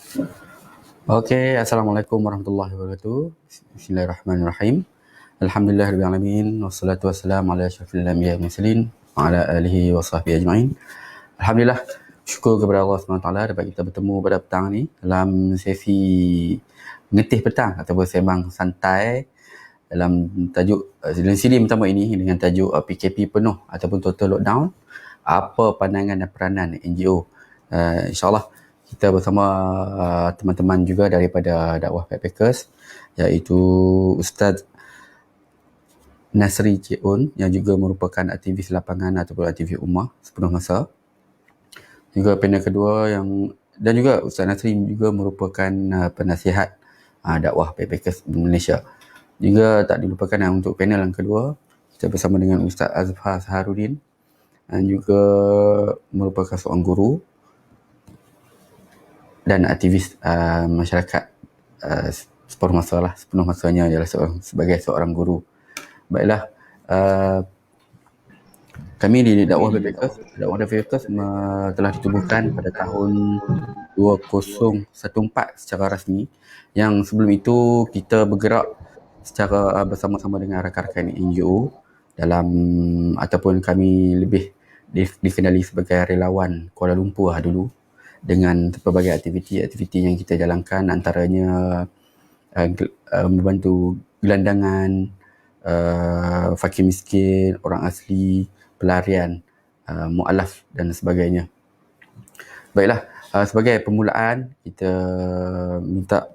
Okey, Assalamualaikum warahmatullahi wabarakatuh. Bismillahirrahmanirrahim. Alhamdulillahirabbil alamin wassalatu wassalamu ala asyrafil anbiya'i wal mursalin wa ala alihi wa sahbihi ajma'in. Alhamdulillah, syukur kepada Allah SWT dapat kita bertemu pada petang ni dalam sesi mengetih petang ataupun sembang santai dalam tajuk dalam siri pertama ini dengan tajuk PKP penuh ataupun total lockdown, apa pandangan dan peranan NGO. InsyaAllah kita bersama teman-teman juga daripada dakwah backpackers, iaitu Ustaz Nasri Cik Un yang juga merupakan aktivis lapangan ataupun aktivis ummah sepenuh masa. Juga panel kedua dan juga Ustaz Nasri juga merupakan penasihat dakwah backpackers di Malaysia. Juga tak dilupakan untuk panel yang kedua, kita bersama dengan Ustaz Azfar Saharudin yang juga merupakan seorang guru dan aktivis masyarakat sepenuh masanya adalah sebagai seorang guru. Baiklah, kami di dakwah backpackers telah ditubuhkan pada tahun 2014 secara rasmi, yang sebelum itu kita bergerak secara bersama-sama dengan rakan-rakan NGO dalam, ataupun kami lebih dikenali sebagai relawan Kuala Lumpur dulu, dengan pelbagai aktiviti yang kita jalankan, antaranya membantu gelandangan, fakir miskin, orang asli, pelarian, mu'alaf dan sebagainya. Baiklah, sebagai permulaan kita minta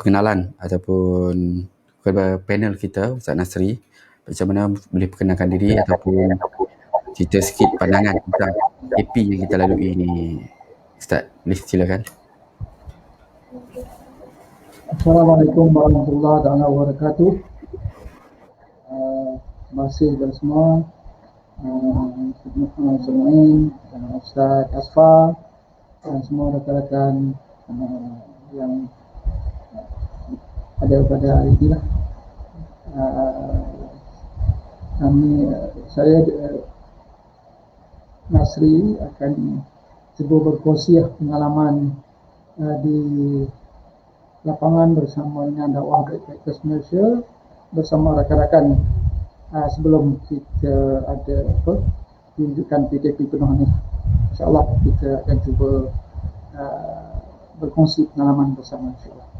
pengenalan ataupun kepada panel kita, Ustaz Nasri, macam mana boleh perkenalkan diri ataupun cerita sikit pandangan tentang AP yang kita lalui ini. Ustaz, boleh silakan. Assalamualaikum warahmatullahi wabarakatuh. Terima kasih kepada semua, Sumu'in, Ustaz Asfar dan semua rakan-rakan yang ada pada hari ini lah. Saya Nasri akan cuba berkongsi pengalaman di lapangan bersama dengan dakwah backpackers Malaysia bersama rakan-rakan sebelum kita ada tunjukkan PKP penuh ni. InsyaAllah kita akan cuba berkongsi pengalaman bersama, insyaAllah.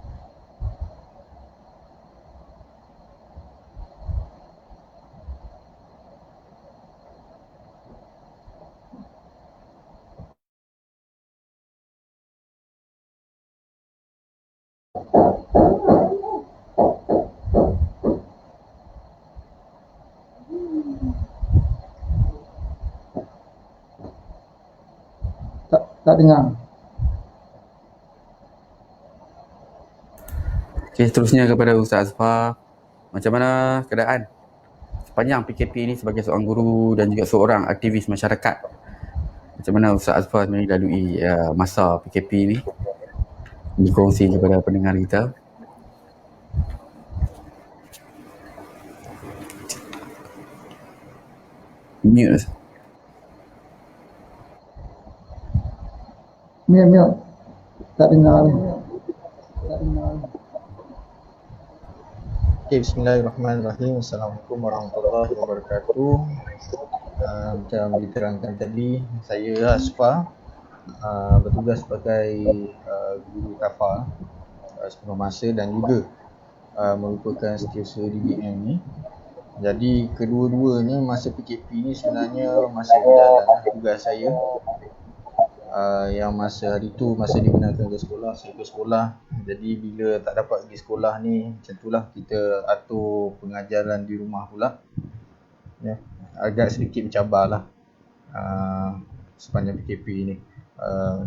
Tak dengar. Okey, seterusnya kepada Ustaz Azfar. Macam mana keadaan sepanjang PKP ini sebagai seorang guru dan juga seorang aktivis masyarakat? Macam mana Ustaz Azfar melalui masa PKP ini? Dikongsi kepada pendengar kita. Mute. Mute. Tak dengar. Okay, bismillahirrahmanirrahim. Assalamualaikum warahmatullahi wabarakatuh. Macam diterangkan tadi, saya Asfar, bertugas sebagai guru kafar sepenuh masa dan juga merupakan setiausaha DBM ni. Jadi kedua-duanya masa PKP ni sebenarnya masa berjalan tugas saya. Yang masa hari tu masa digunakan ke sekolah, saya ke sekolah. Jadi bila tak dapat pergi sekolah ni, macam itulah kita atur pengajaran di rumah pula. Ya, agak sedikit mencabar lah sepanjang PKP ni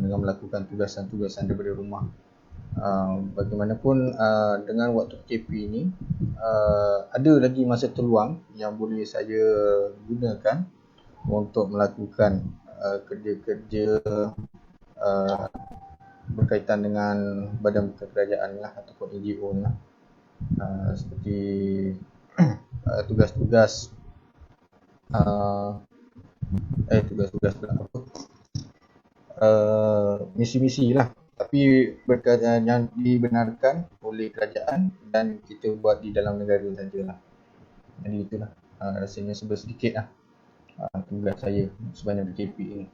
dengan melakukan tugasan-tugasan daripada rumah. Bagaimanapun dengan waktu PKP ni ada lagi masa terluang yang boleh saya gunakan untuk melakukan kerja-kerja berkaitan dengan badan kerajaan lah ataupun NGO lah, seperti tugas-tugas misi-misi lah Tapi yang dibenarkan oleh kerajaan dan kita buat di dalam negara sajalah. Jadi itulah rasanya sebab sedikit lah tugas saya sebanyak PKP ini.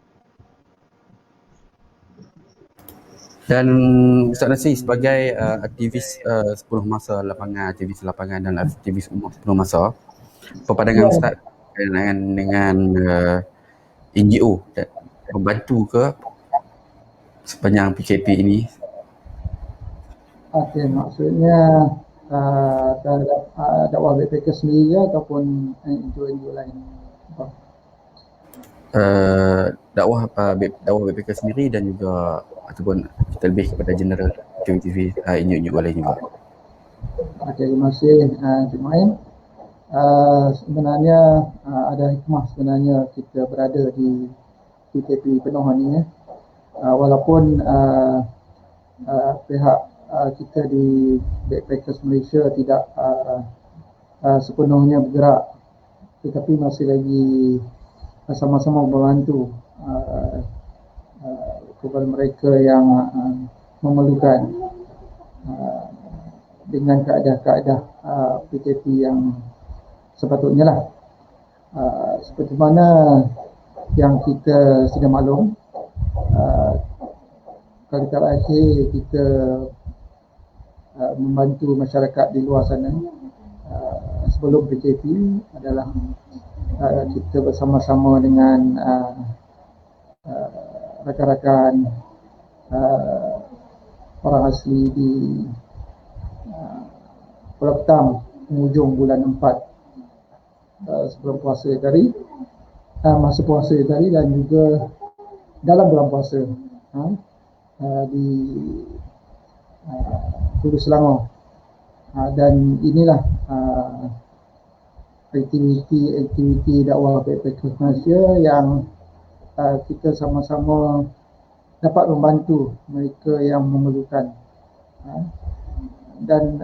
Dan Ustaz Nasir sebagai aktivis 10 masa lapangan, aktivis lapangan dan aktivis umum 10 masa, apa pandangan Ustaz dengan NGO membantu ke sepanjang PKP ini? Okey, maksudnya terhadap dakwah backpacker sendiri ataupun NGO lain? Dakwah backpacker sendiri dan juga ataupun kita lebih kepada general aktiviti NGO lain juga. Okey, terima kasih Encik Main. Sebenarnya ada hikmah sebenarnya kita berada di PKP penuh ni. Walaupun pihak kita di Backpackers Malaysia tidak sepenuhnya bergerak, tetapi masih lagi sama-sama membantu kepada mereka yang memerlukan dengan kaedah-kaedah PKP yang sepatutnya lah. Seperti mana yang kita sudah maklum, kali-kali akhir kita membantu masyarakat di luar sana sebelum PKP adalah kita bersama-sama dengan rakan-rakan orang asli di Pulau Ketam penghujung bulan 4 sebelum puasa tadi, masa puasa tadi dan juga dalam bulan puasa di Hulu Selangor. Dan inilah aktiviti dakwah Backpackers Malaysia yang kita sama-sama dapat membantu mereka yang memerlukan. Dan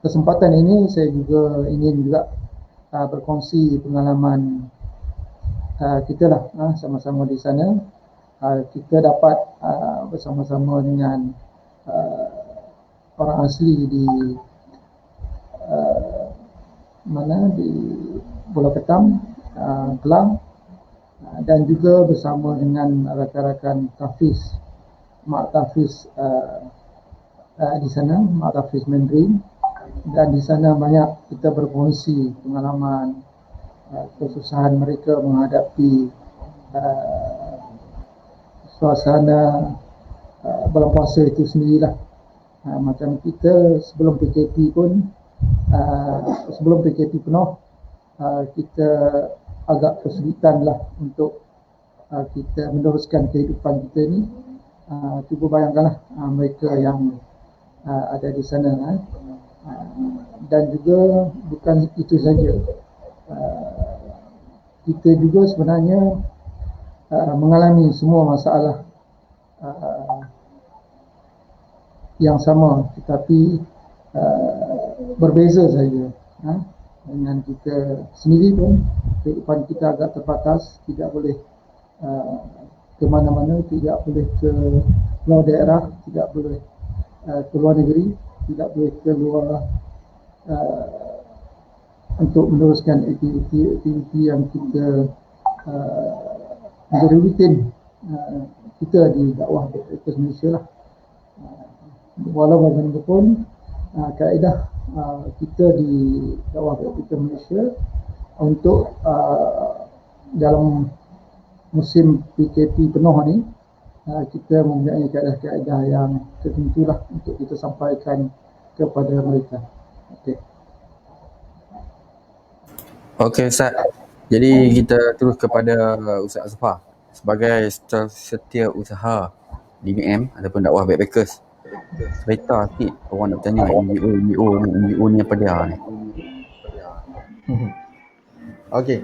kesempatan ini saya juga ingin juga berkongsi pengalaman kita lah sama-sama di sana. Kita dapat bersama-sama dengan orang asli di di Pulau Ketam, Kelang, dan juga bersama dengan rakan-rakan Tafiz, Mak Tafiz di sana, Mak Tafiz Mandarin, dan di sana banyak kita berkongsi pengalaman kesusahan mereka menghadapi suasana bulan puasa itu sendirilah. Macam kita sebelum PKP pun, sebelum PKP penuh, kita agak kesulitan lah untuk kita meneruskan kehidupan kita ni. Cuba bayangkanlah mereka yang ada di sana. Dan juga bukan itu saja, kita juga sebenarnya mengalami semua masalah yang sama, tetapi berbeza saja. Dengan kita sendiri pun kehidupan kita agak terbatas, tidak boleh ke mana-mana, tidak boleh ke luar daerah, tidak boleh ke luar negeri, tidak boleh ke luar untuk meneruskan aktiviti yang kita menjadi rutin kita di dakwah Backpackers Malaysia lah. Walau bagaimanapun kaedah kita di dakwah Backpackers Malaysia untuk dalam musim PKP penuh ni, kita mempunyai kaedah-kaedah yang tertentu lah untuk kita sampaikan kepada mereka. Okey Ustaz. Jadi kita terus kepada Ustaz Azfar sebagai setiausaha DBM ataupun dakwah Backpackers. Cerita sikit, orang nak bertanya NGO ni apa dia ni? Okey.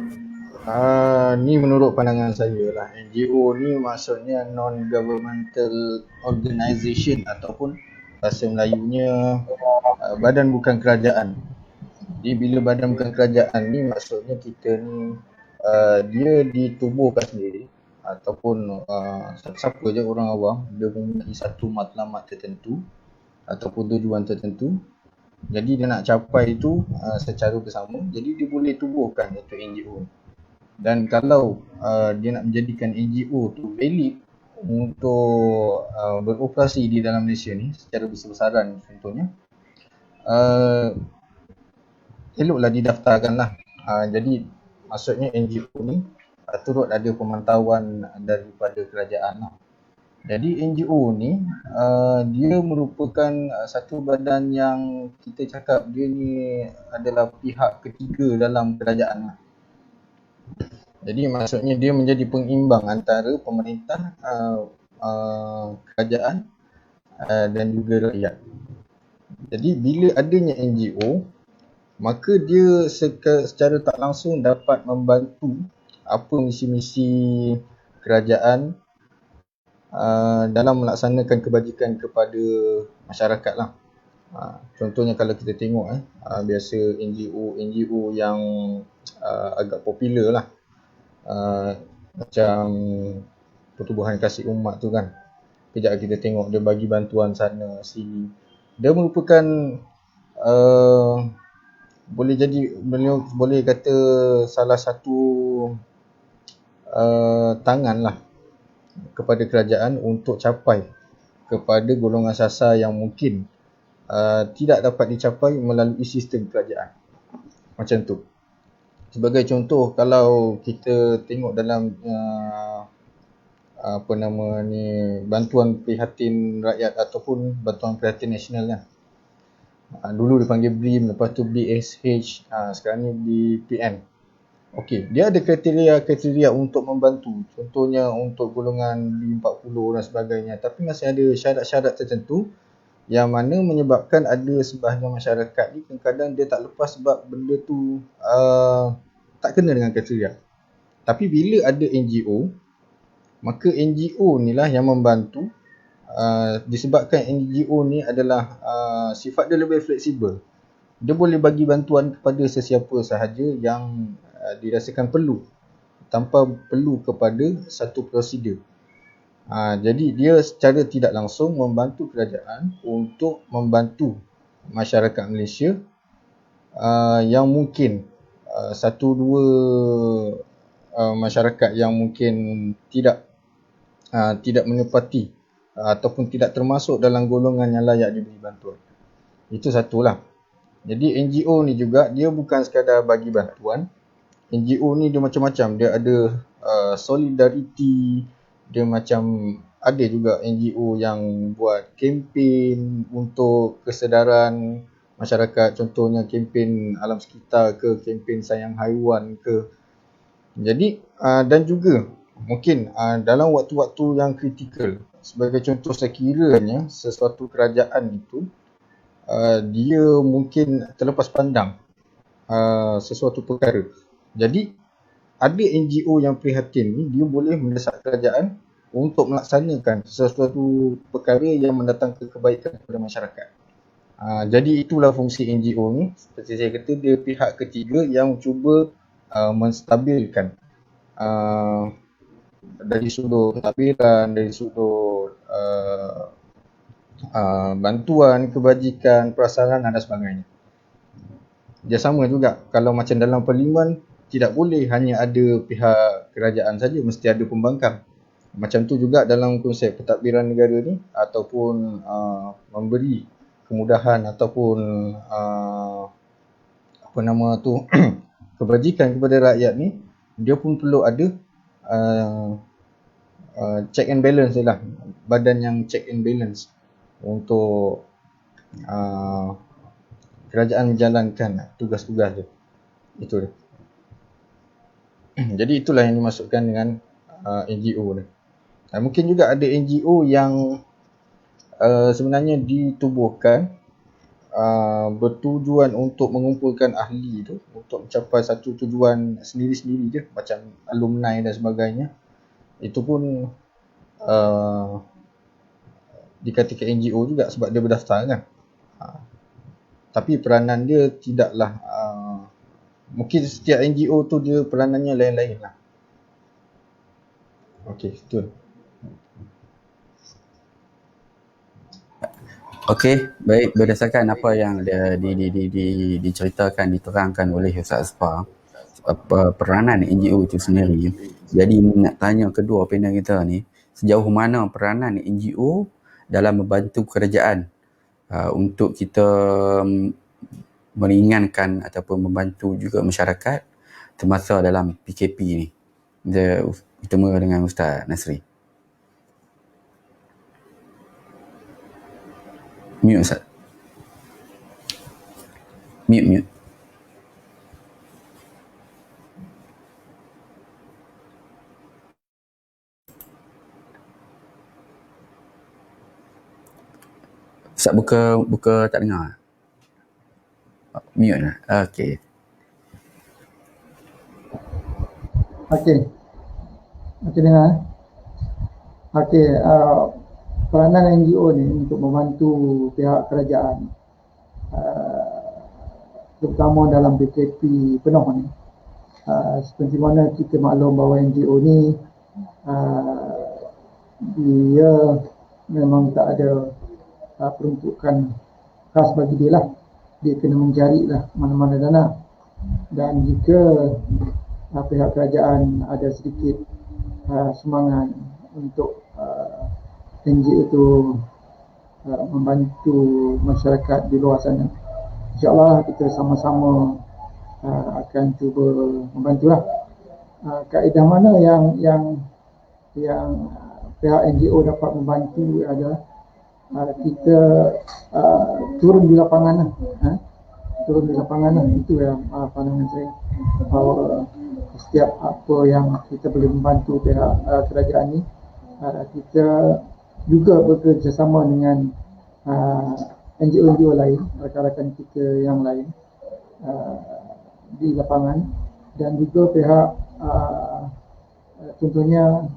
Ni menurut pandangan saya lah, NGO ni maksudnya non-governmental organisation ataupun bahasa Melayunya badan bukan kerajaan. Jadi bila badan bukan kerajaan ni maksudnya kita ni dia ditubuhkan sendiri ataupun siapa je orang awam, dia mempunyai satu matlamat tertentu ataupun tujuan tertentu. Jadi dia nak capai itu secara bersama. Jadi dia boleh tubuhkan satu NGO. Dan kalau dia nak menjadikan NGO tu valid untuk beroperasi di dalam Malaysia ni secara besar-besaran contohnya, eloklah didaftarkan lah. Jadi maksudnya NGO ni turut ada pemantauan daripada kerajaan lah. Jadi NGO ni dia merupakan satu badan yang kita cakap dia ni adalah pihak ketiga dalam kerajaan lah. Jadi maksudnya dia menjadi pengimbang antara pemerintah, kerajaan dan juga rakyat. Jadi bila adanya NGO, maka dia secara tak langsung dapat membantu apa misi-misi kerajaan dalam melaksanakan kebajikan kepada masyarakat lah. Contohnya kalau kita tengok biasa NGO yang agak popular lah, macam Pertubuhan Kasih Umat tu kan. Kejap kita tengok dia bagi bantuan sana sini. Dia merupakan boleh kata salah satu tangan lah kepada kerajaan untuk capai kepada golongan sasar yang mungkin tidak dapat dicapai melalui sistem kerajaan. Macam tu. Sebagai contoh, kalau kita tengok dalam bantuan prihatin rakyat ataupun bantuan prihatin nasional kan. Dulu dipanggil BRIM, lepas tu BSH, sekarang ni BPN. Okey, dia ada kriteria untuk membantu. Contohnya untuk golongan B40 dan sebagainya. Tapi masih ada syarat-syarat tertentu yang mana menyebabkan ada sebahagian masyarakat ni kadang-kadang dia tak lepas sebab benda tu tak kena dengan kriteria. Tapi bila ada NGO, maka NGO ni lah yang membantu. Disebabkan NGO ni adalah sifat dia lebih fleksibel. Dia boleh bagi bantuan kepada sesiapa sahaja yang dirasakan perlu, tanpa perlu kepada satu prosedur. Jadi dia secara tidak langsung membantu kerajaan untuk membantu masyarakat Malaysia yang mungkin satu dua masyarakat yang mungkin tidak menepati ataupun tidak termasuk dalam golongan yang layak diberi bantuan. Itu satulah. Jadi NGO ni juga dia bukan sekadar bagi bantuan. NGO ni dia macam-macam. Dia ada solidariti. Dia macam ada juga NGO yang buat kempen untuk kesedaran masyarakat. Contohnya kempen alam sekitar ke, kempen sayang haiwan ke. Jadi dan juga mungkin dalam waktu-waktu yang kritikal, sebagai contoh sekiranya sesuatu kerajaan itu dia mungkin terlepas pandang sesuatu perkara. Jadi ada NGO yang prihatin ni, dia boleh mendesak kerajaan untuk melaksanakan sesuatu perkara yang mendatangkan kebaikan kepada masyarakat. Jadi itulah fungsi NGO ni. Seperti saya kata, dia pihak ketiga yang cuba menstabilkan dari sudut pentadbiran, dari sudut bantuan, kebajikan, prasarana dan sebagainya. Dia sama juga kalau macam dalam parlimen, tidak boleh hanya ada pihak kerajaan saja, mesti ada pembangkang. Macam tu juga dalam konsep pentadbiran negara ni, ataupun memberi kemudahan ataupun kebajikan kepada rakyat ni, dia pun perlu ada check and balance lah, badan yang check and balance untuk kerajaan menjalankan tugas-tugas dia. Itu dia. Jadi itulah yang dimaksudkan dengan NGO ni. Mungkin juga ada NGO yang sebenarnya ditubuhkan bertujuan untuk mengumpulkan ahli tu untuk mencapai satu tujuan sendiri-sendiri je, macam alumni dan sebagainya. Itu pun dikatakan NGO juga sebab dia berdaftar kan. Tapi peranan dia tidaklah mungkin setiap NGO tu dia peranannya lain-lain lah. Okey, betul. Okey, baik, berdasarkan apa yang diceritakan, diterangkan oleh Ustaz Asfar, peranan NGO itu sendiri. Jadi nak tanya kedua panel kita ni, sejauh mana peranan NGO dalam membantu kerajaan untuk kita meringankan ataupun membantu juga masyarakat termasa dalam PKP ni. Kita mula dengan Ustaz Nasri. Mute Ustaz. Mute. Ustaz buka tak dengar. Mute lah. Okey. Okey. Okey dengar. Okey, peranan NGO ni untuk membantu pihak kerajaan terutama dalam PKP penuh ni. Seperti mana kita maklum bahawa NGO ni dia memang tak ada peruntukan khas bagi dia lah. Dia kena mencari lah mana-mana dana. Dan jika pihak kerajaan ada sedikit semangat untuk NGO itu membantu masyarakat di luar sana, InsyaAllah kita sama-sama akan cuba membantulah. Kaedah mana yang pihak NGO dapat membantu adalah kita turun di lapangan lah. Turun di lapangan lah. Itu yang pandangan saya, bahawa setiap apa yang kita boleh membantu pihak kerajaan ni, kita juga bekerjasama dengan NGO lain, rakan-rakan kita yang lain di lapangan, dan juga pihak contohnya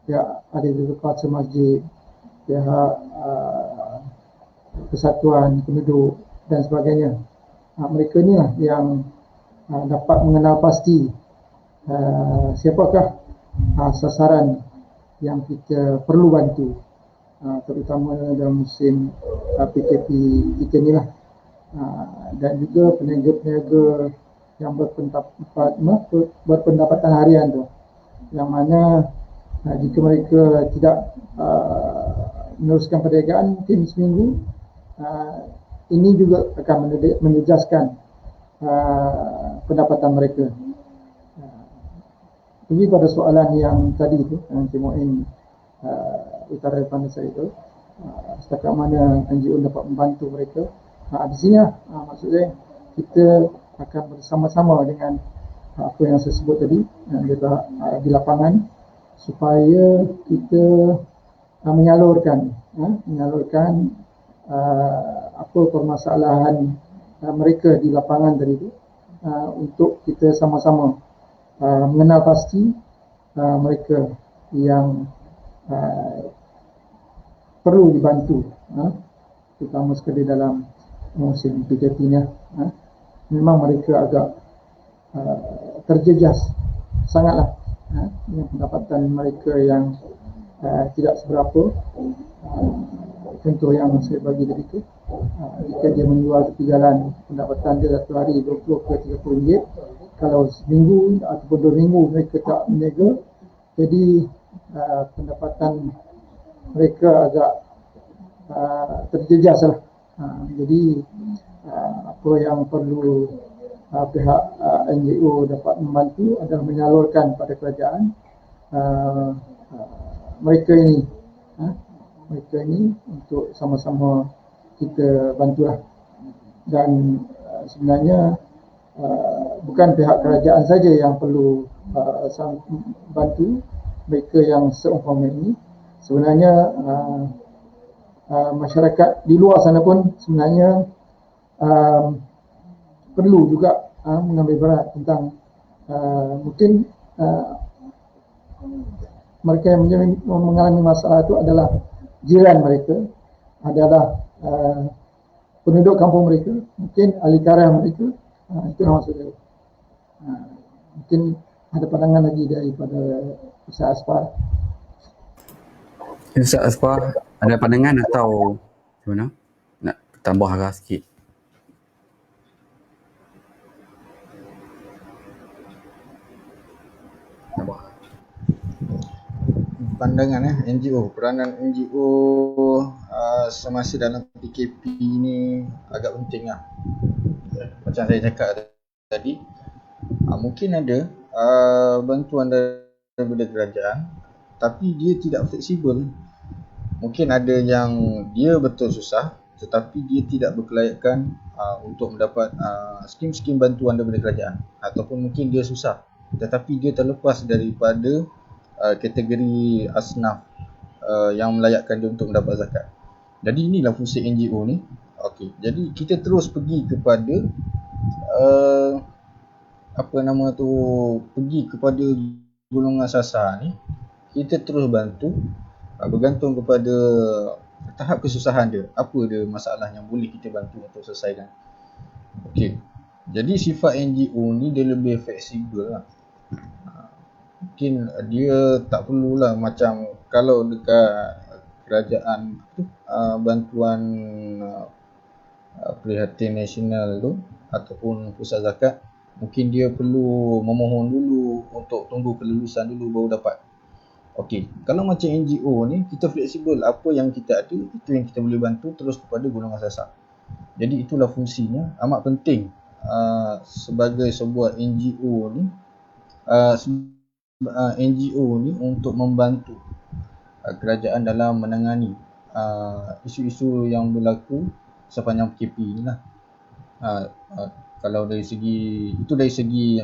pihak ahli kuasa masjid, pihak persatuan penduduk dan sebagainya. Mereka ni lah yang dapat mengenal pasti siapakah sasaran yang kita perlu bantu, terutama dalam musim PKP kita ni lah. Dan juga peniaga-peniaga yang berpendapatan harian tu, yang mana jika mereka tidak meneruskan perniagaan mungkin seminggu, ini juga akan menjejaskan pendapatan mereka. Jadi pada soalan yang tadi tu, yang Cik Muin utara daripada saya itu, setakat mana NGO dapat membantu mereka, di sini maksud saya kita akan bersama-sama dengan apa yang saya sebut tadi, di lapangan, supaya kita menyalurkan apa permasalahan mereka di lapangan tadi itu, untuk kita sama-sama mengenal pasti mereka yang perlu dibantu, terutama sekali dalam musim PKP ni. Memang mereka agak terjejas sangatlah dengan pendapatan mereka yang tidak seberapa. Contoh yang saya bagi tadi tu, jika dia menjual tepi jalan, pendapatan dia satu hari 20 ke 30 ringgit. Kalau seminggu ataupun 2 minggu mereka tak berniaga, jadi pendapatan mereka agak terjejas lah. Jadi apa yang perlu pihak NGO dapat membantu adalah menyalurkan pada kerajaan mereka ini untuk sama-sama kita bantulah. Dan sebenarnya bukan pihak kerajaan saja yang perlu bantu mereka yang seumpama ini. Sebenarnya masyarakat di luar sana pun sebenarnya perlu juga mengambil berat tentang mungkin mereka yang mengalami masalah itu adalah jiran mereka, adalah penduduk kampung mereka, mungkin ahli karah mereka. Itu maksud saya. Mungkin ada pandangan lagi daripada Ustaz Asfar. Ustaz Asfar, ada pandangan atau macam mana? Nak tambah arah sikit. Pandangan NGO, peranan NGO semasa dalam PKP ni agak penting lah. Macam saya cakap tadi, mungkin ada bantuan daripada kerajaan, tapi dia tidak fleksibel. Mungkin ada yang dia betul susah, tetapi dia tidak berkelayakan untuk mendapat skim-skim bantuan daripada kerajaan, ataupun mungkin dia susah tetapi dia terlepas daripada kategori asnaf yang melayakkan dia untuk mendapat zakat. Jadi inilah fungsi NGO ni. Okey, jadi kita terus pergi kepada pergi kepada golongan sasar ni, kita terus bantu bergantung kepada tahap kesusahan dia, apa dia masalah yang boleh kita bantu untuk selesaikan. Okey, jadi sifat NGO ni dia lebih fleksibel lah. Mungkin dia tak perlulah macam kalau dekat kerajaan tu bantuan prihatin nasional tu ataupun pusat zakat, mungkin dia perlu memohon dulu untuk tunggu kelulusan dulu baru dapat. Okey, kalau macam NGO ni kita fleksibel, apa yang kita ada itu yang kita boleh bantu terus kepada golongan sasar. Jadi itulah fungsinya, amat penting sebagai sebuah NGO ni untuk membantu kerajaan dalam menangani isu-isu yang berlaku sepanjang PKP ni lah. Kalau dari segi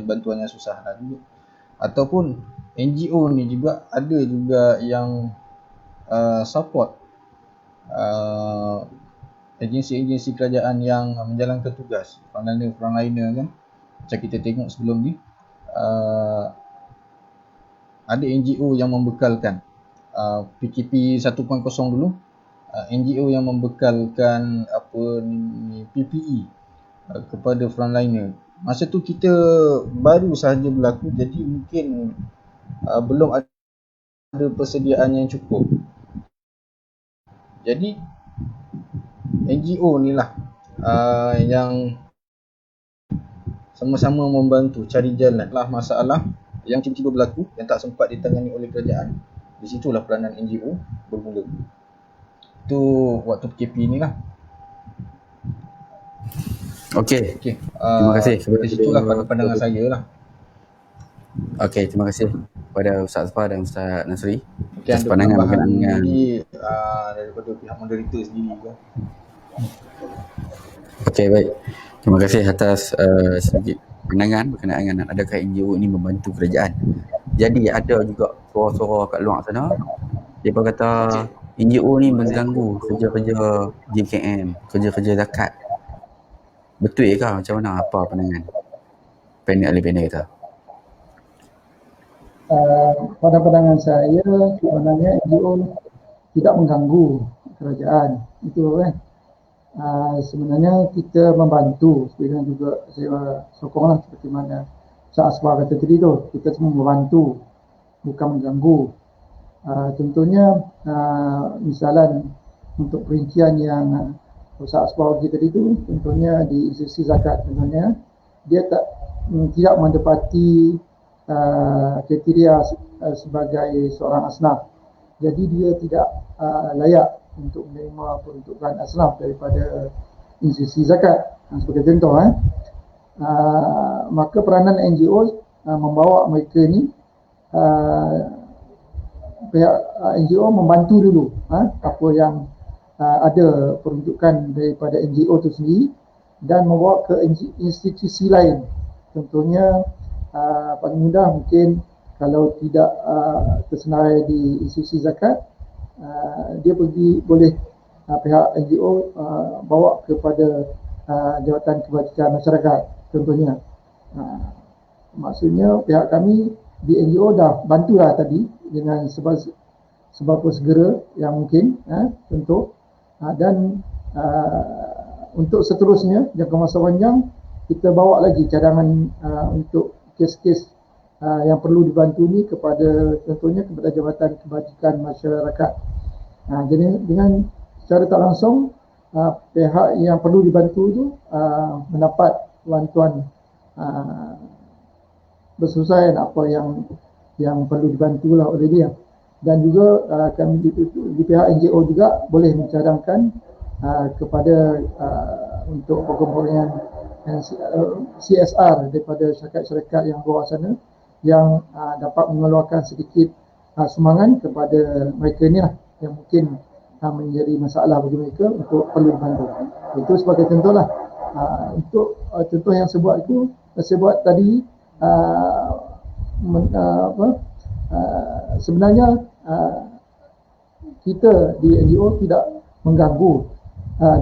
bantuan yang susah lah juga. Ataupun NGO ni juga ada juga yang support agensi-agensi kerajaan yang menjalankan tugas frontliner kan. Macam kita tengok sebelum ni ada NGO yang membekalkan PKP 1.0 dulu, NGO yang membekalkan PPE kepada frontliner. Masa tu kita baru sahaja berlaku, jadi mungkin belum ada persediaan yang cukup. Jadi NGO ni lah yang sama-sama membantu cari jalan lah masalah yang tiba-tiba berlaku yang tak sempat ditangani oleh kerajaan. Di situlah peranan NGO bermula. Itu waktu PKP ni lah. Okey. Terima kasih. Di situlah pandangan saya lah. Okey, terima kasih kepada Ustaz Asfar dan Ustaz Nasri atas pandangan berkenaan dengan daripada pihak moderator sendiri kan. Okey, baik. Terima kasih atas sedikit pandangan berkenaan dengan adakah NGO ini membantu kerajaan. Jadi ada juga suara-suara kat luar sana, dia kata NGO ni mengganggu kerja-kerja JKM, kerja-kerja zakat. Betul ke macam mana? Apa pandangan ahli panel kita? Pada pandangan saya sebenarnya NGO tidak mengganggu kerajaan. Itu kan. Sebenarnya kita membantu, seperti yang juga saya sokonglah seperti mana Ustaz Asfar kata tadi tu, kita semua membantu, bukan mengganggu. Contohnya misalan untuk perincian yang Ustaz Asfar bagi tadi tu, contohnya di institusi zakat, contohnya dia tidak mendapati kriteria sebagai seorang asnaf, jadi dia tidak layak untuk menerima peruntukan asnaf daripada institusi zakat. Sebagai contoh maka peranan NGO membawa mereka ni, pihak NGO membantu dulu apa yang ada peruntukan daripada NGO itu sendiri dan membawa ke institusi lain. Contohnya paling mudah mungkin kalau tidak tersenarai di institusi zakat, dia boleh pihak NGO bawa kepada Jabatan Kebajikan Masyarakat contohnya. Maksudnya pihak kami di NGO dah bantulah tadi dengan seberapa segera yang mungkin contoh, dan untuk seterusnya jangka masa panjang kita bawa lagi cadangan untuk kes-kes yang perlu dibantu ni contohnya kepada Jabatan Kebajikan Masyarakat. Jadi dengan secara tak langsung pihak yang perlu dibantu tu mendapat bantuan bersesuaian apa yang perlu dibantu lah oleh dia. Dan juga kami di pihak NGO juga boleh mencadangkan kepada untuk perkumpulan CSR daripada syarikat-syarikat yang luar sana yang dapat mengeluarkan sedikit sumbangan kepada mereka ni lah yang mungkin menjadi masalah bagi mereka untuk perlu dibantu. Itu sebagai contoh lah. Untuk contoh yang saya buat tadi sebenarnya kita di NGO tidak mengganggu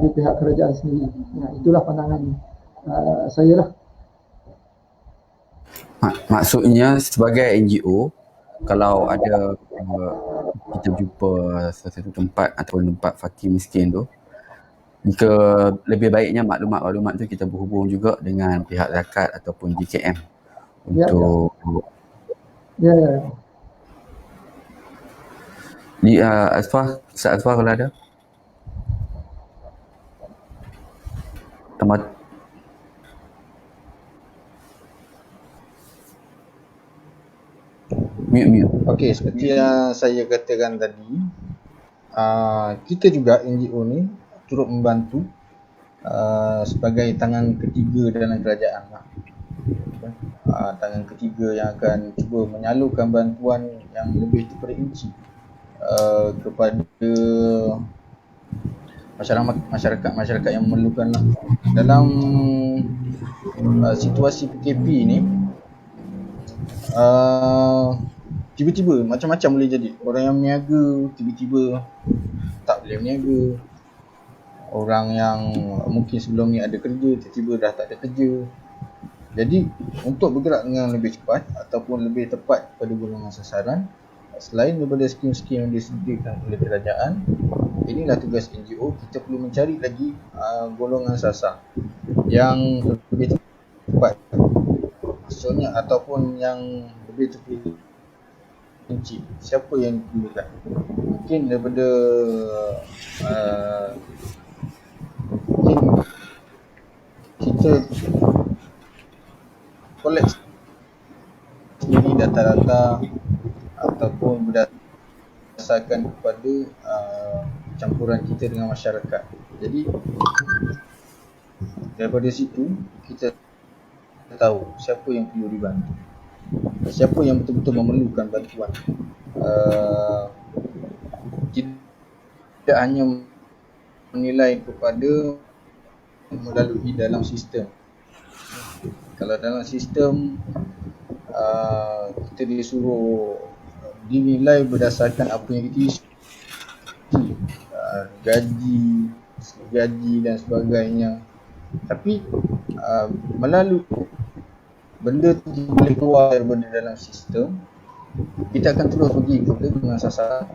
di pihak kerajaan sendiri. Itulah pandangan saya lah. Maksudnya sebagai NGO, kalau ada kita jumpa satu tempat ataupun tempat fakir miskin tu, jika lebih baiknya maklumat-maklumat tu kita berhubung juga dengan pihak zakat ataupun JKM untuk Ustaz Azfar kalau ada tambah. Mute. Okey, seperti yang saya katakan tadi, kita juga NGO ni turut membantu sebagai tangan ketiga dalam kerajaan lah. Tangan ketiga yang akan cuba menyalurkan bantuan yang lebih terperinci kepada masyarakat yang memerlukan lah. Dalam situasi PKP ni, tiba-tiba macam-macam boleh jadi. Orang yang berniaga tiba-tiba tak boleh berniaga. Orang yang mungkin sebelum ni ada kerja tiba-tiba dah tak ada kerja. Jadi untuk bergerak dengan lebih cepat ataupun lebih tepat pada golongan sasaran, selain daripada skim-skim yang disediakan oleh kerajaan, inilah tugas NGO. Kita perlu mencari lagi golongan sasar yang lebih tepat, maksudnya ataupun yang lebih terperinci. Siapa yang diperlukan? Mungkin daripada mungkin kita collect sendiri data-data ataupun berdasarkan kepada campuran kita dengan masyarakat. Jadi daripada situ kita tahu siapa yang perlu dibantu, siapa yang betul-betul memerlukan bantuan. Tidak hanya menilai kepada melalui dalam sistem. Kalau dalam sistem kita disuruh dinilai berdasarkan apa yang kita isi, gaji dan sebagainya. Tapi melalui benda tu boleh keluar daripada dalam sistem, kita akan terus pergi kepada golongan sasaran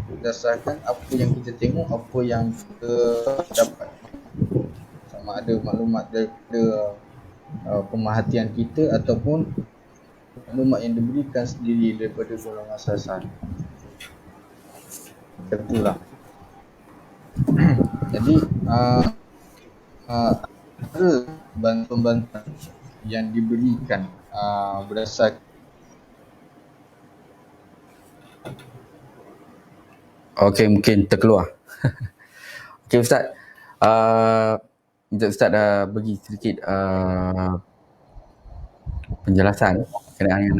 berdasarkan apa yang kita tengok, apa yang kita dapat. Sama ada maklumat daripada pemerhatian kita ataupun maklumat yang diberikan sendiri daripada golongan sasaran. Itulah. Jadi ada bantuan-bantuan yang diberikan berdasarkan. Okey, mungkin terkeluar. Okey Ustaz, Ustaz dah bagi sedikit penjelasan berkenaan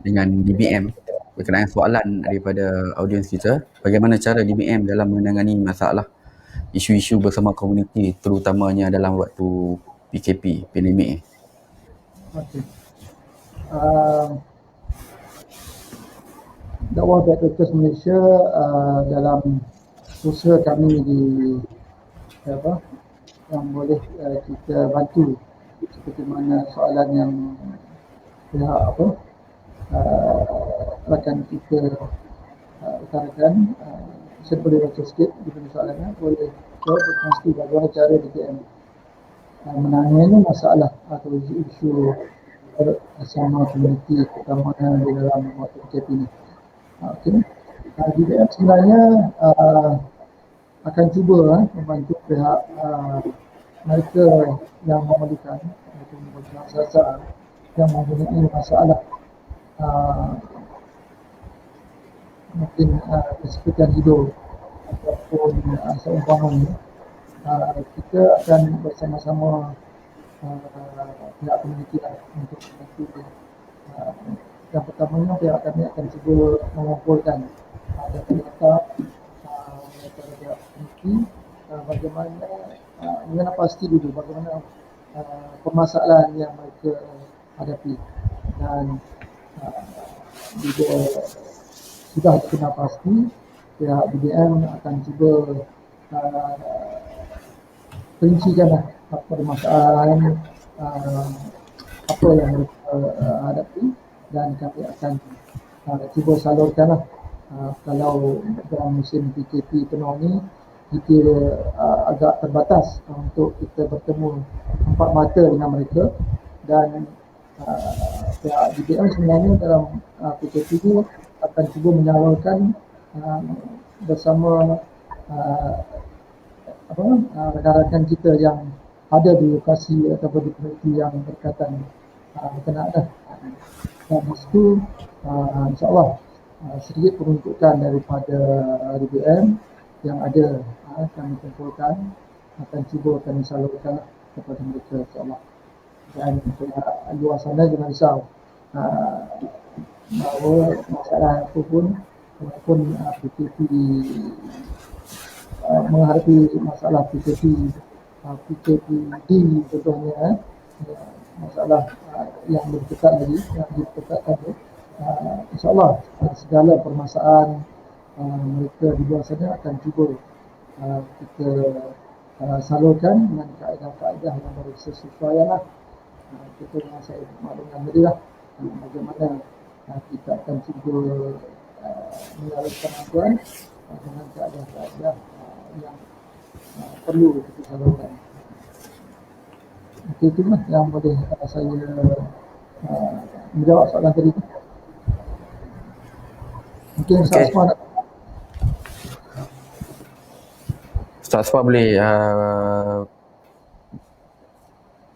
dengan DBM, berkenaan soalan daripada audiens kita, bagaimana cara DBM dalam menangani masalah isu-isu bersama komuniti, terutamanya dalam waktu PKP, pandemik. Okey. Dakwah Backpackers Malaysia dalam usaha kami di yang boleh kita bantu, seperti mana soalan yang pihak rakan kita utarakan, saya boleh baca sikit daripada soalannya, boleh berkongsi bagaimana cara DKM menangani masalah atau isu bersama komuniti terutamanya di dalam waktu PKP ini. Okey. DBM sebenarnya akan cuba membantu pihak mereka yang memerlukan, iaitu masyarakat yang mempunyai masalah mungkin kesepitan hidup ataupun seumpamanya. Kita akan bersama-sama pihak komuniti untuk membantu dia. Yang pertamanya pihak kami akan cuba mengumpulkan data-data daripada komuniti, bagaimana mengenal pasti dulu bagaimana permasalahan yang mereka hadapi, dan bila sudah dikenal pasti, pihak BDM akan cuba perincikanlah apa permasalahan apa yang mereka hadapi, dan kami akan cuba salurkanlah. Kalau dalam musim PKP penuh ni kita agak terbatas untuk kita bertemu empat mata dengan mereka, dan pihak DBM sebenarnya dalam PKP ini akan cuba menyalurkan bersama rakan-rakan kita yang ada di lokasi ataupun di komuniti yang berkaitan berkenaan dah. Dan di situ insyaAllah sedikit peruntukan daripada DBM yang ada kami kumpulkan akan cuba kami salurkan kepada mereka insyaAllah. Dan pihak luar sana jangan risau bahawa masalah apa pun walaupun PKP menghadapi masalah PKPD contohnya, masalah yang lebih dekat lagi, yang diperkatakan tu, insyaAllah segala permasalahan mereka di luar sana akan cuba kita salurkan dengan kaedah-kaedah yang bersesuaian lah. Itu yang saya maklumkan tadi lah, bagaimana kita akan cuba menyalurkan bantuan dengan kaedah-kaedah yang perlu kita salurkan. Itulah yang boleh saya menjawab soalan tadi. Mungkin Ustaz Asma nak. Ustaz Asma boleh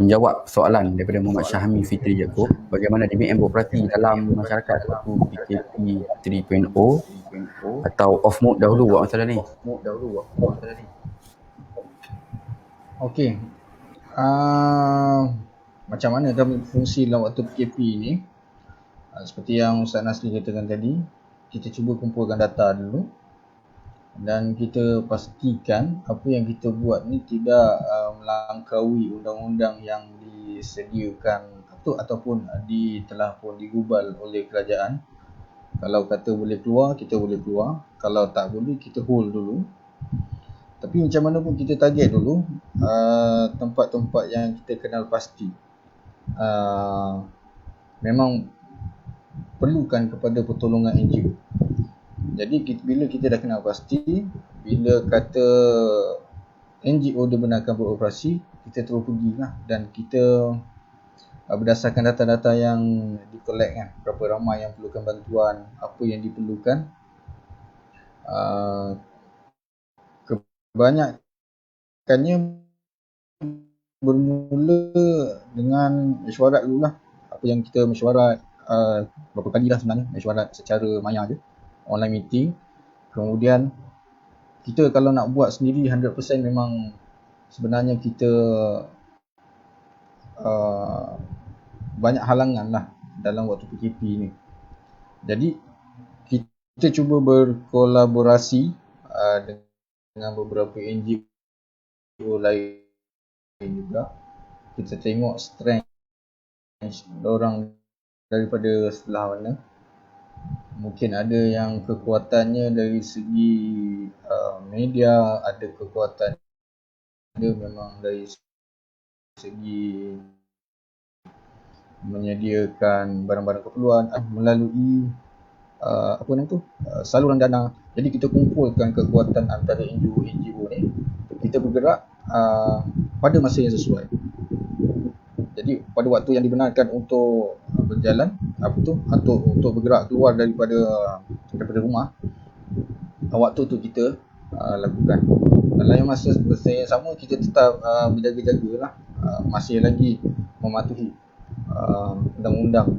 menjawab soalan daripada Muhammad Syahmi Fitri Yaakob, bagaimana DBM beroperasi dalam masyarakat waktu PKP 3.0 atau off mode dahulu buat masalah ni. Okey. Macam mana kami fungsi dalam waktu PKP ni? Seperti yang Ustaz Nasri katakan tadi, kita cuba kumpulkan data dulu dan kita pastikan apa yang kita buat ni tidak melangkaui undang-undang yang disediakan ataupun telah pun digubal oleh kerajaan. Kalau kata boleh keluar, kita boleh keluar. Kalau tak boleh, kita hold dulu. Tapi macam mana pun kita target dulu tempat-tempat yang kita kenal pasti. Memang perlukan kepada pertolongan NGO. Jadi bila kita dah kenal pasti, bila kata NGO dibenarkan beroperasi, kita terus pergilah dan kita berdasarkan data-data yang di-collect kan, berapa ramai yang perlukan bantuan, apa yang diperlukan. Kebanyakannya bermula dengan mesyuarat dululah. Apa yang kita mesyuarat berapa kali dah sebenarnya, mesyuarat secara maya je, online meeting. Kemudian kita kalau nak buat sendiri 100% memang sebenarnya kita banyak halangan lah dalam waktu PKP ni. Jadi kita cuba berkolaborasi dengan beberapa NGO lain juga. Kita tengok strength orang daripada sebelah mana. Mungkin ada yang kekuatannya dari segi media, ada kekuatan dia memang dari segi menyediakan barang-barang keperluan melalui saluran dana. Jadi kita kumpulkan kekuatan antara NGO ni, kita bergerak pada masa yang sesuai. Jadi pada waktu yang dibenarkan untuk berjalan, untuk bergerak keluar daripada rumah, waktu tu kita lakukan. Dalam masa yang sama kita tetap berjaga-jagalah, masih lagi mematuhi undang-undang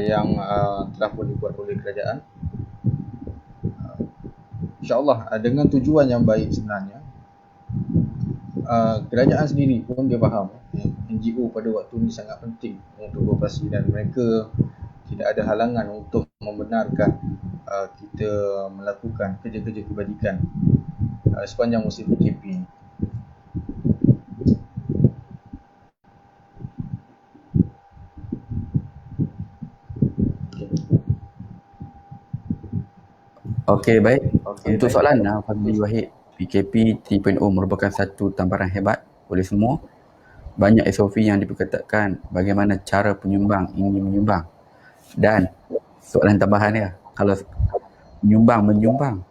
yang telah pun dibuat oleh kerajaan. InsyaAllah dengan tujuan yang baik sebenarnya, kerajaan sendiri pun dia faham NGO pada waktu ni sangat penting untuk beroperasi dan mereka tidak ada halangan untuk membenarkan kita melakukan kerja-kerja kebajikan sepanjang musim PKP ni. Okey, baik. Untuk soalan Fadli Wahid, PKP 3.0 merupakan satu tamparan hebat oleh semua. Banyak SOP yang diperketatkan bagaimana cara penyumbang ingin menyumbang. Dan soalan tambahan dia, kalau menyumbang,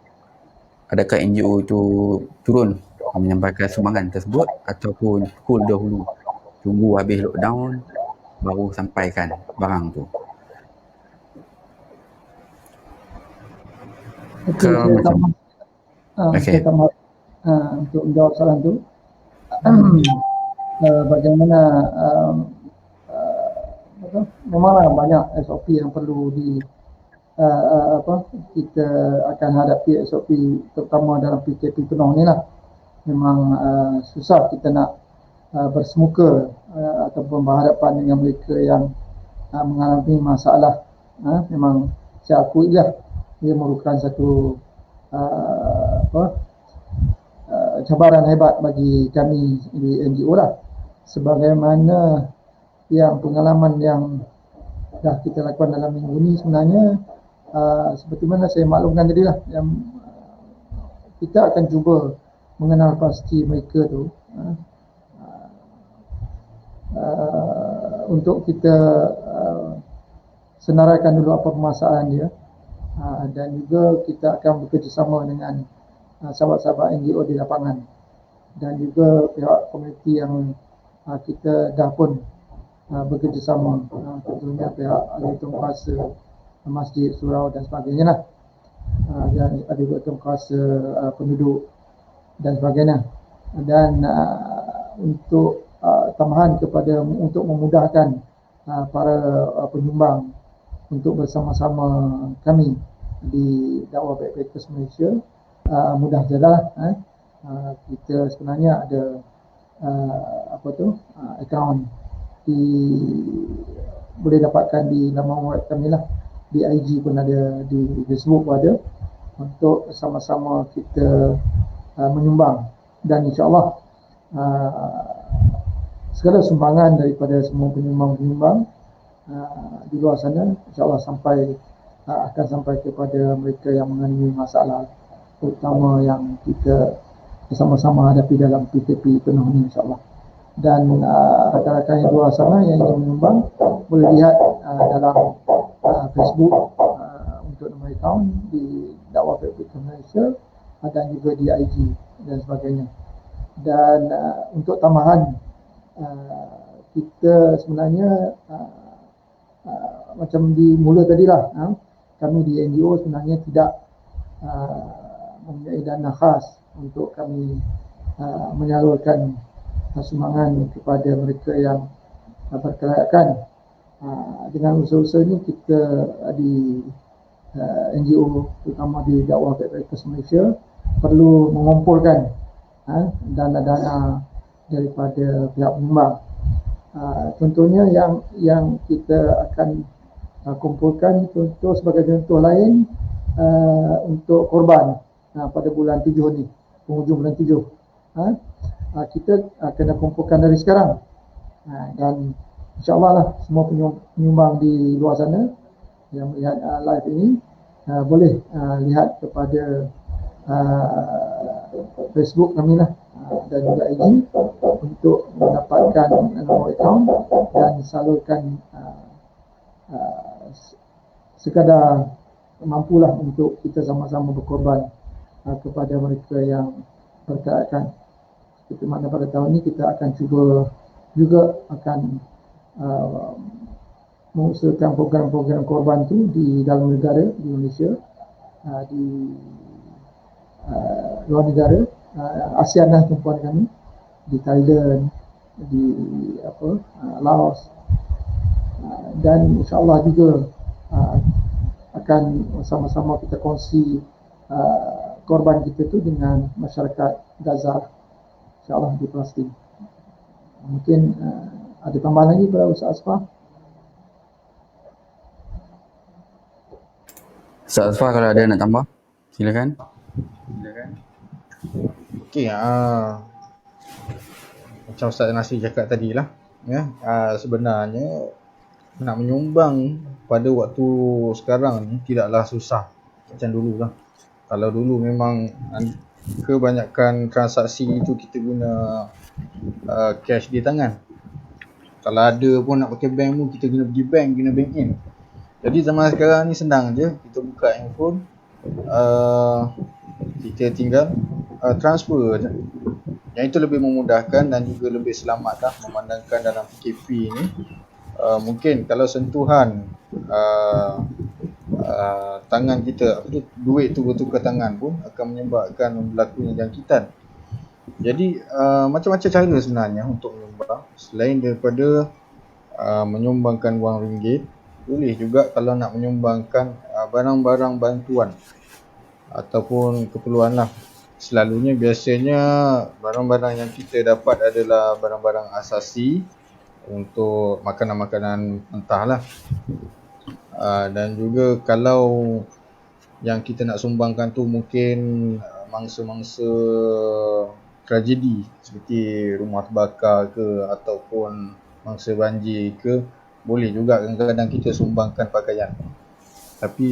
adakah NGO itu turun menyampaikan sumbangan tersebut ataupun hold dahulu, tunggu habis lockdown baru sampaikan barang tu? Okey, saya tambah. Saya tambah untuk menjawab soalan tu. Bagaimana memanglah banyak SOP yang perlu kita akan hadapi SOP terutama dalam PKP penuh ni lah. Memang susah kita nak bersemuka ataupun berhadapan dengan mereka yang mengalami masalah. Memang saya akui lah, ia merupakan satu cabaran hebat bagi kami di NGO lah. Sebagaimana yang pengalaman yang dah kita lakukan dalam minggu ni sebenarnya, seperti mana saya maklumkan tadi lah, yang kita akan cuba mengenal pasti mereka tu, untuk kita senaraikan dulu apa permasalahan dia, dan juga kita akan bekerjasama dengan sahabat-sahabat NGO di lapangan dan juga pihak komuniti yang kita dah pun bekerjasama, tentunya pihak ahli kuasa masjid, surau dan sebagainya lah, dan ada juga kuasa penduduk dan sebagainya. Dan untuk tambahan untuk memudahkan para penyumbang untuk bersama-sama kami di Dakwah Backpackers Malaysia, mudah jelah kita sebenarnya ada akaun boleh dapatkan di laman web kami lah, di IG pun ada, di Facebook pun ada, untuk sama-sama kita menyumbang. Dan insyaAllah segala sumbangan daripada semua penyumbang-penyumbang di luar sana insyaAllah akan sampai kepada mereka yang mengalami masalah, terutama yang kita bersama-sama hadapi dalam PKP penuh ni insyaAllah. Dan rakan-rakan yang luar sana yang ingin menyumbang boleh lihat dalam Facebook untuk nombor akaun di Dakwah Backpackers Malaysia dan juga di IG dan sebagainya. Dan untuk tambahan, kita sebenarnya macam di mula tadilah, kami di NGO sebenarnya tidak mempunyai dana khas untuk kami menyalurkan sumbangan kepada mereka yang berkelayakan. Dengan usaha-usaha ini kita di NGO terutama di Dakwah Backpackers Malaysia perlu mengumpulkan dana-dana daripada pihak penyumbang. Contohnya yang kita akan kumpulkan, sebagai contoh lain, untuk korban pada bulan 7 ni, penghujung bulan 7, kita kena kumpulkan dari sekarang, dan insyaAllah lah semua penyumbang di luar sana yang melihat live ini boleh lihat kepada Facebook kami lah, dan juga IG untuk mendapatkan nombor akaun dan salurkan sekadar mampulah untuk kita sama-sama berkorban kepada mereka yang berkelayakan. Seperti mana pada tahun ini kita akan cuba juga akan uh, mengusulkan program-program korban tu di dalam negara, di Malaysia, di luar negara, ASEAN lah tumpuan kami, di Thailand, di Laos, dan insyaAllah juga akan sama-sama kita kongsi korban kita tu dengan masyarakat Gaza, insyaAllah di Palestin. Mungkin ada tambahan lagi pada Ustaz Asfar? Ustaz Asfar kalau ada nak tambah, silakan. Okey, macam Ustaz Nasir cakap tadi lah, ya, sebenarnya nak menyumbang pada waktu sekarang ni tidaklah susah macam dulu lah. Kalau dulu memang kebanyakan transaksi itu kita guna cash di tangan. Kalau ada pun nak pakai bank pun kita kena pergi bank, kena bank in. Jadi zaman sekarang ni senang je, kita buka handphone, kita tinggal transfer je. Yang itu lebih memudahkan dan juga lebih selamat lah, memandangkan dalam PKP ni. Mungkin kalau sentuhan tangan kita, duit tu bertukar tangan pun akan menyebabkan berlakunya jangkitan. Jadi macam-macam cara sebenarnya untuk menyumbang. Selain daripada menyumbangkan wang ringgit, boleh juga kalau nak menyumbangkan barang-barang bantuan ataupun keperluan lah. Selalunya biasanya barang-barang yang kita dapat adalah barang-barang asasi untuk makanan-makanan mentah lah. Dan juga kalau yang kita nak sumbangkan tu mungkin mangsa-mangsa tragedi seperti rumah terbakar ke ataupun mangsa banjir ke, boleh juga kadang-kadang kita sumbangkan pakaian. Tapi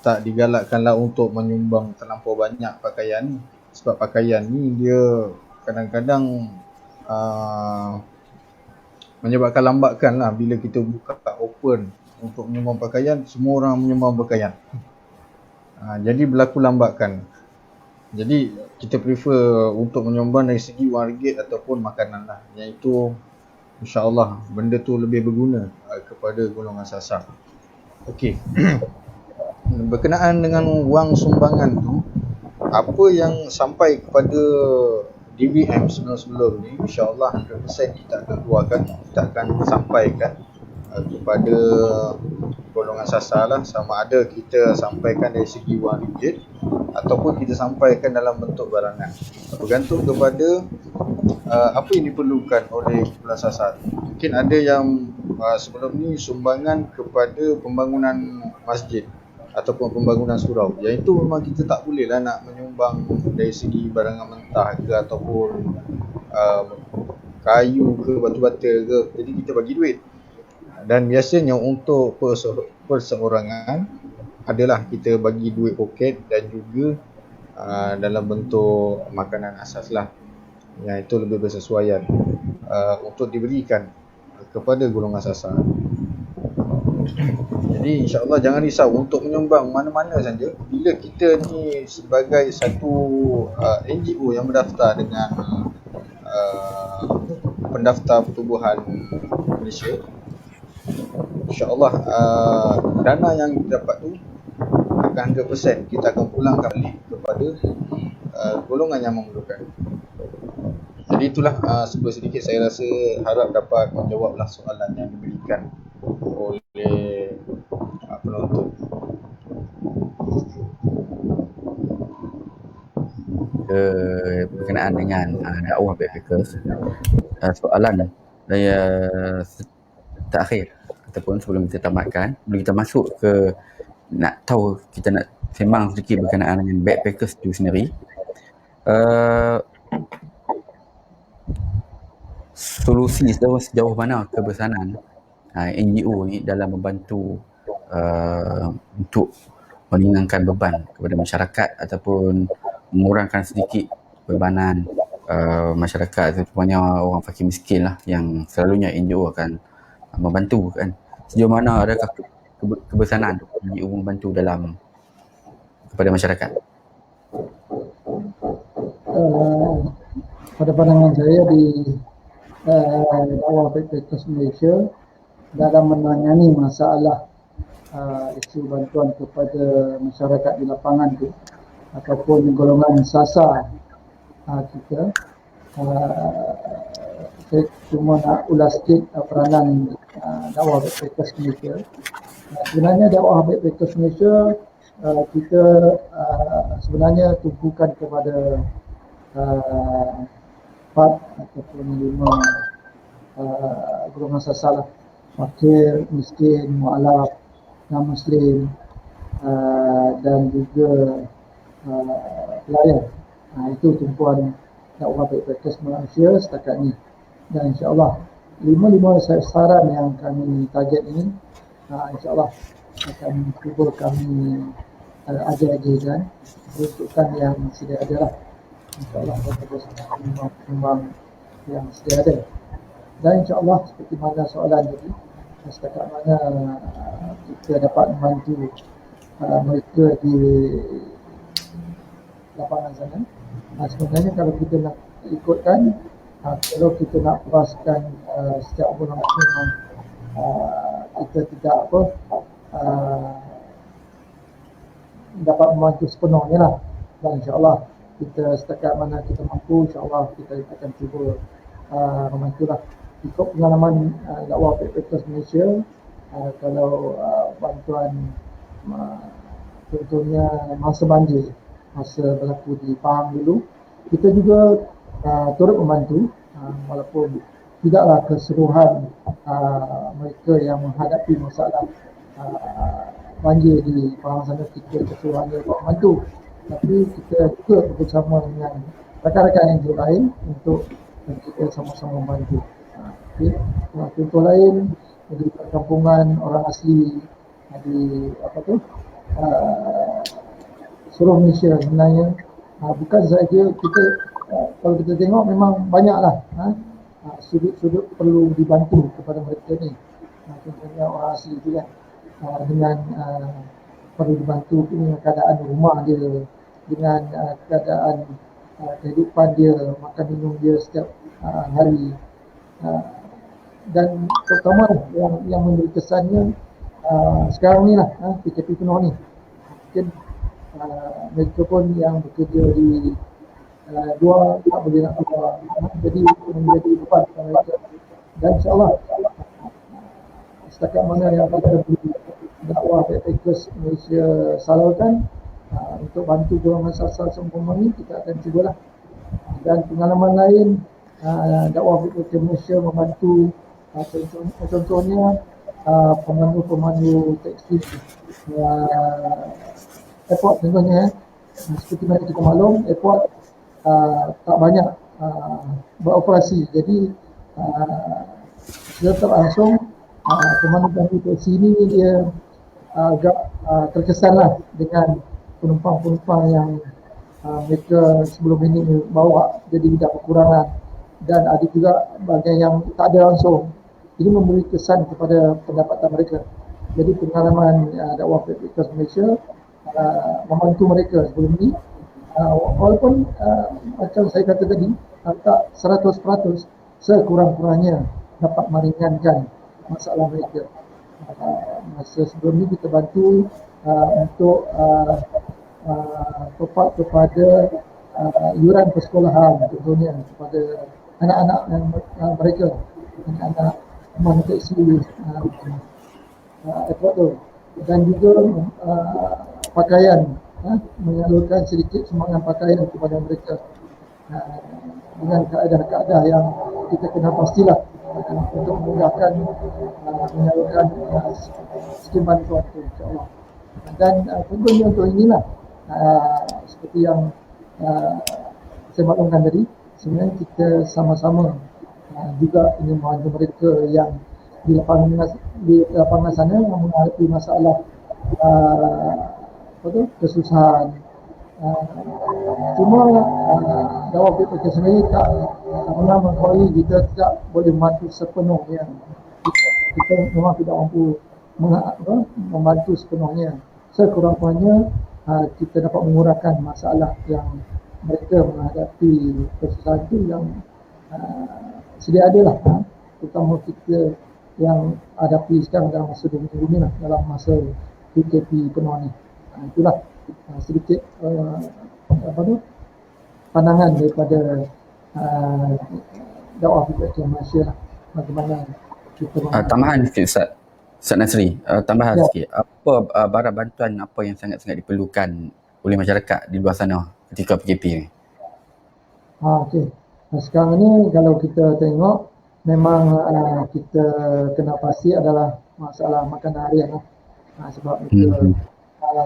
tak digalakkanlah untuk menyumbang terlampau banyak pakaian ni, sebab pakaian ni dia kadang-kadang menyebabkan lambatkan lah bila kita buka open untuk menyumbang pakaian, semua orang menyumbang pakaian. Jadi berlaku lambatkan. Jadi kita prefer untuk menyumbang dari segi wang ringgit ataupun makanan lah. Yang itu insya-Allah benda tu lebih berguna kepada golongan sasar. Okey. Berkenaan dengan wang sumbangan tu, apa yang sampai kepada DVM sebelum-sebelum ni, insya-Allah 100% kita akan keluarkan, kita akan sampaikan kepada golongan sasar lah, sama ada kita sampaikan dari segi wang ringgit ataupun kita sampaikan dalam bentuk barangan. Bergantung kepada apa yang diperlukan oleh golongan sasar. Mungkin ada yang sebelum ni sumbangan kepada pembangunan masjid ataupun pembangunan surau. Yang itu memang kita tak boleh lah nak menyumbang dari segi barangan mentah ke ataupun kayu ke batu-bata ke. Jadi kita bagi duit. Dan biasanya untuk perseorangan adalah kita bagi duit poket dan juga dalam bentuk makanan asas lah. Yang itu lebih bersesuaian untuk diberikan kepada golongan sasar. Jadi insya-Allah jangan risau untuk menyumbang mana-mana saja. Bila kita ni sebagai satu NGO yang berdaftar dengan pendaftar pertubuhan Malaysia, insya-Allah dana yang kita dapat tu akan 100% kita akan pulangkan balik kepada golongan yang memerlukan. Jadi itulah sedikit saya rasa harap dapat menjawablah soalan yang diberikan oleh penonton. Berkenaan dengan dakwah backpackers, soalan saya terakhir ataupun sebelum kita tamatkan, sebelum kita masuk ke nak tahu, kita nak sembang sedikit berkenaan dengan backpackers itu sendiri. Solusi sejauh mana kebersanan NGO ni dalam membantu untuk meringankan beban kepada masyarakat ataupun mengurangkan sedikit bebanan masyarakat, terutamanya orang fakir miskin lah, yang selalunya NGO akan membantu kan. Sejauh mana adakah kebersanan NGO membantu dalam kepada masyarakat? Pada pandangan saya, di dakwah Backpackers Malaysia dalam menangani masalah isu bantuan kepada masyarakat di lapangan tu ataupun golongan sasar kita. Saya cuma nak ulas sikit peranan dakwah Backpackers Malaysia. Sebenarnya dakwah Backpackers Malaysia kita sebenarnya tumpukan kepada 4 ataupun 5 golongan sasar lah. Fakir, miskin, mu'alaf, non-muslim dan juga pelayan. Itu tumpuan dakwah Backpackers Malaysia setakat ni. Dan insyaAllah 5 sasaran yang kami target ini insyaAllah akan cuba kami ada-adakan peruntukan yang sedia ada lah. InsyaAllah kita terus memang yang sedia ada. Dan insyaAllah seperti mana soalan tadi, setakat mana kita dapat membantu mereka di lapangan sana. Sebenarnya kalau kita nak ikutkan, kalau kita nak puaskan setiap bulan memang kita tidak dapat membantu sepenuhnya lah. Dan insyaAllah kita setakat mana kita mampu, insyaAllah kita akan cuba membantulah. Ikut pengalaman dakwah Backpackers Malaysia, kalau bantuan contohnya masa banjir, masa berlaku di Pahang dulu, kita juga turut membantu walaupun tidaklah keseluruhan mereka yang menghadapi masalah banjir di Pahang sana kita keseluruhannya membantu, tapi kita juga bersama dengan rakan-rakan yang lain untuk kita sama-sama membantu. Okay. Contoh lain di perkampungan orang asli di seluruh Malaysia sebenarnya, bukan saja kita kalau kita tengok memang banyaklah sudut-sudut perlu dibantu kepada mereka ni. Contohnya orang asli tu kan, dengan perlu dibantu dengan keadaan rumah dia, dengan keadaan kehidupan dia, makan minum dia setiap hari. Dan terutama yang memberi kesannya sekarang ni lah, PKP penuh ni, mungkin mereka pun yang bekerja di luar tak boleh nak keluar, jadi menjadi beban mereka. Dan insyaAllah setakat mana yang kita beri dakwah Backpackers Malaysia salurkan untuk bantu golongan sasar seumpama ni, kita akan cubalah. Dan pengalaman lain dakwah Backpackers Malaysia membantu contohnya pemandu teksi airport contohnya, seperti mana kita maklum airport tak banyak beroperasi, jadi secara tak langsung pemandu teksi ini dia agak terkesanlah dengan penumpang-penumpang yang mereka sebelum ini bawa, jadi tidak kekurangan, dan ada juga bagian yang tak ada langsung. Ini memberi kesan kepada pendapatan mereka. Jadi pengalaman dakwah Backpackers Malaysia membantu mereka sebelum ini, walaupun macam saya kata tadi, tak 100%, sekurang-kurangnya dapat meringankan masalah mereka. Masa sebelum ini kita bantu untuk top up kepada iuran persekolahan, contohnya kepada anak-anak mereka, anak-anak pemandu teksi airport tu, dan juga pakaian, menyalurkan sedikit sumbangan pakaian kepada mereka dengan kaedah-kaedah yang kita kena pastilah untuk memudahkan menyalurkan skim bantuan itu, insyaAllah. Dan tentunya untuk inilah seperti yang saya maklumkan tadi, sebenarnya kita sama-sama juga ingin membantu mereka yang di lapangan sana yang menghadapi masalah kesusahan. Cuma dakwah Backpackers sendiri tak pernah mengakui kita tidak boleh membantu sepenuhnya. Kita memang tidak mampu membantu sepenuhnya. Sekurang-kurangnya kita dapat mengurangkan masalah yang mereka menghadapi kesusahan itu yang sedia ada lah, terutama kita yang hadapi sekarang dalam masa 2 minggu ni lah, dalam masa PKP penuh ni. Itulah sedikit apa tu, pandangan daripada dakwah PKP Malaysia lah, bagaimana kita Tambahan sikit Ustaz Nasri, tambahan Ya. sikit. Apa barang bantuan apa yang sangat-sangat diperlukan oleh masyarakat di luar sana ketika PKP ni? Okey. Sekarang ni kalau kita tengok memang kita kena pasti adalah masalah makan harian lah. Sebab kita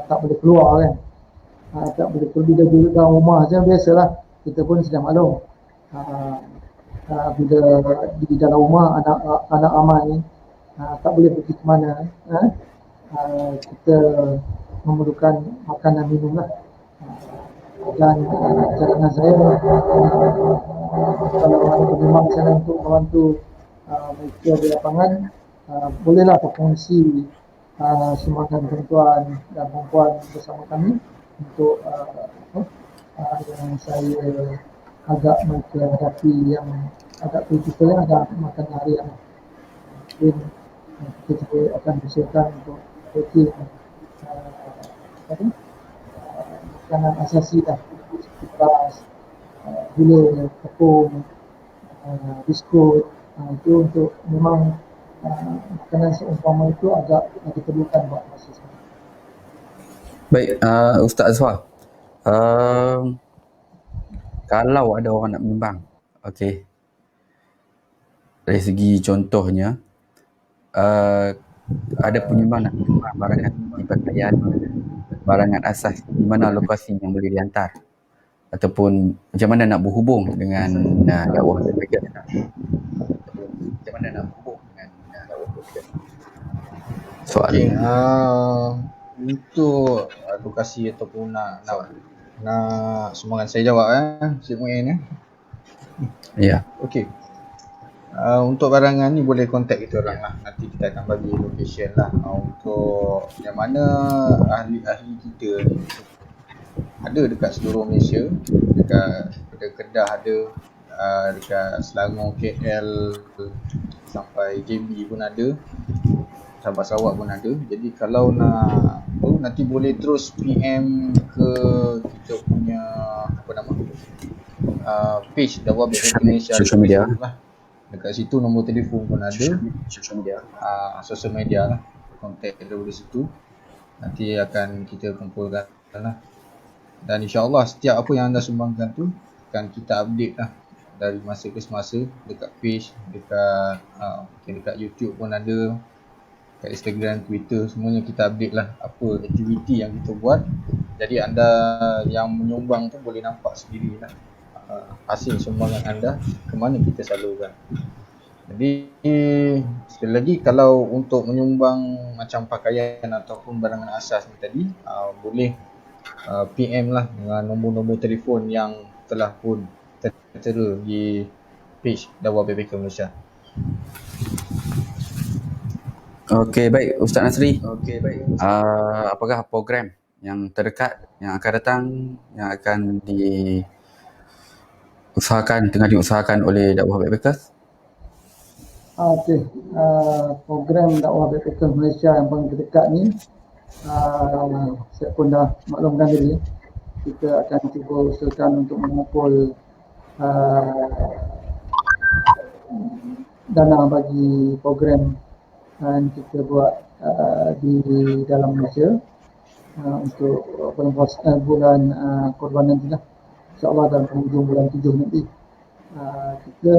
tak boleh keluar kan. Tak boleh keluar, bila duduk dalam rumah je biasalah. Kita pun sedia maklum. Bila di dalam rumah anak ramai, tak boleh pergi ke mana. Kita memerlukan makanan minum lah. Dan cadangan saya kalau ada perkhidmatan sana untuk membantu mereka di lapangan, bolehlah berkongsi sumbangan tuan-tuan dan perempuan bersama kami untuk yang saya agak mereka hadapi yang agak kritikal, agak makan harian. Mungkin kita juga akan usahakan untuk bagi makanan asasi dah, seperti beras, gula, tepung, biskut. Itu untuk memang makanan seumpama itu agak diperlukan buat masa sekarang. Baik, Ustaz Azwar. Kalau ada orang nak menyumbang, okey. Dari segi contohnya, ada penyumbang nak menyumbang barangan pakaian, barangan asas, di mana lokasi yang boleh dihantar ataupun macam mana nak berhubung dengan dakwah PKP. Macam mana nak berhubung dengan dakwah PKP. Okey, untuk lokasi ataupun nak sumbangan, saya jawab Cik Muin Ya. Okey. Untuk barangan ni boleh contact kita orang lah. Nanti kita akan bagi location lah. Untuk yang mana ahli-ahli kita ni ada dekat seluruh Malaysia. Dekat Kedah ada, dekat Selangor, KL sampai JB pun ada, Sabah Sarawak pun ada. Jadi kalau nak tu, nanti boleh terus PM ke kita punya page Dakwah Backpacking Malaysia, social media lah. Dekat situ nombor telefon pun ada, social media lah, contact dari situ. Nanti akan kita kumpulkan lah. Dan insyaAllah setiap apa yang anda sumbangkan tu akan kita update lah dari masa ke semasa dekat page, dekat YouTube pun ada, kat Instagram, Twitter, semuanya kita update lah apa aktiviti yang kita buat. Jadi anda yang menyumbang tu boleh nampak sendiri lah hasil sumbangan anda ke mana kita salurkan. Jadi sekali lagi, kalau untuk menyumbang macam pakaian ataupun barangan asas ni tadi, boleh PM lah dengan nombor-nombor telefon yang telah pun tertera di page Dakwah Backpacking Malaysia. Okey, baik Ustaz Nasri. Apakah program yang terdekat yang akan datang yang akan tengah diusahakan oleh Dakwah Backpackers? Okey, program Dakwah Backpackers Malaysia yang paling terdekat ni, saya pun dah maklumkan diri, kita akan cuba usahakan untuk mengumpul dana bagi program yang kita buat di dalam Malaysia untuk bulan Korban nanti lah. InsyaAllah dalam penghujung bulan 7 nanti kita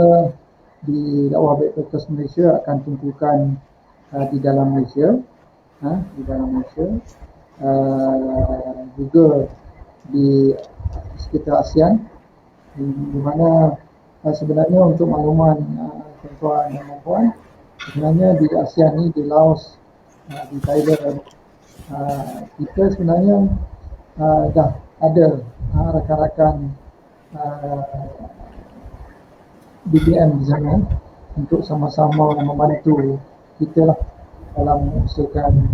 di Dakwah Backpackers Malaysia akan tumpukan di dalam Malaysia, juga di sekitar ASEAN, di mana sebenarnya untuk makluman tuan-tuan dan puan, sebenarnya di ASEAN ni, di Laos, di Thailand, kita sebenarnya dah ada rakan-rakan BBM di sana untuk sama-sama membantu kita lah dalam mengusahakan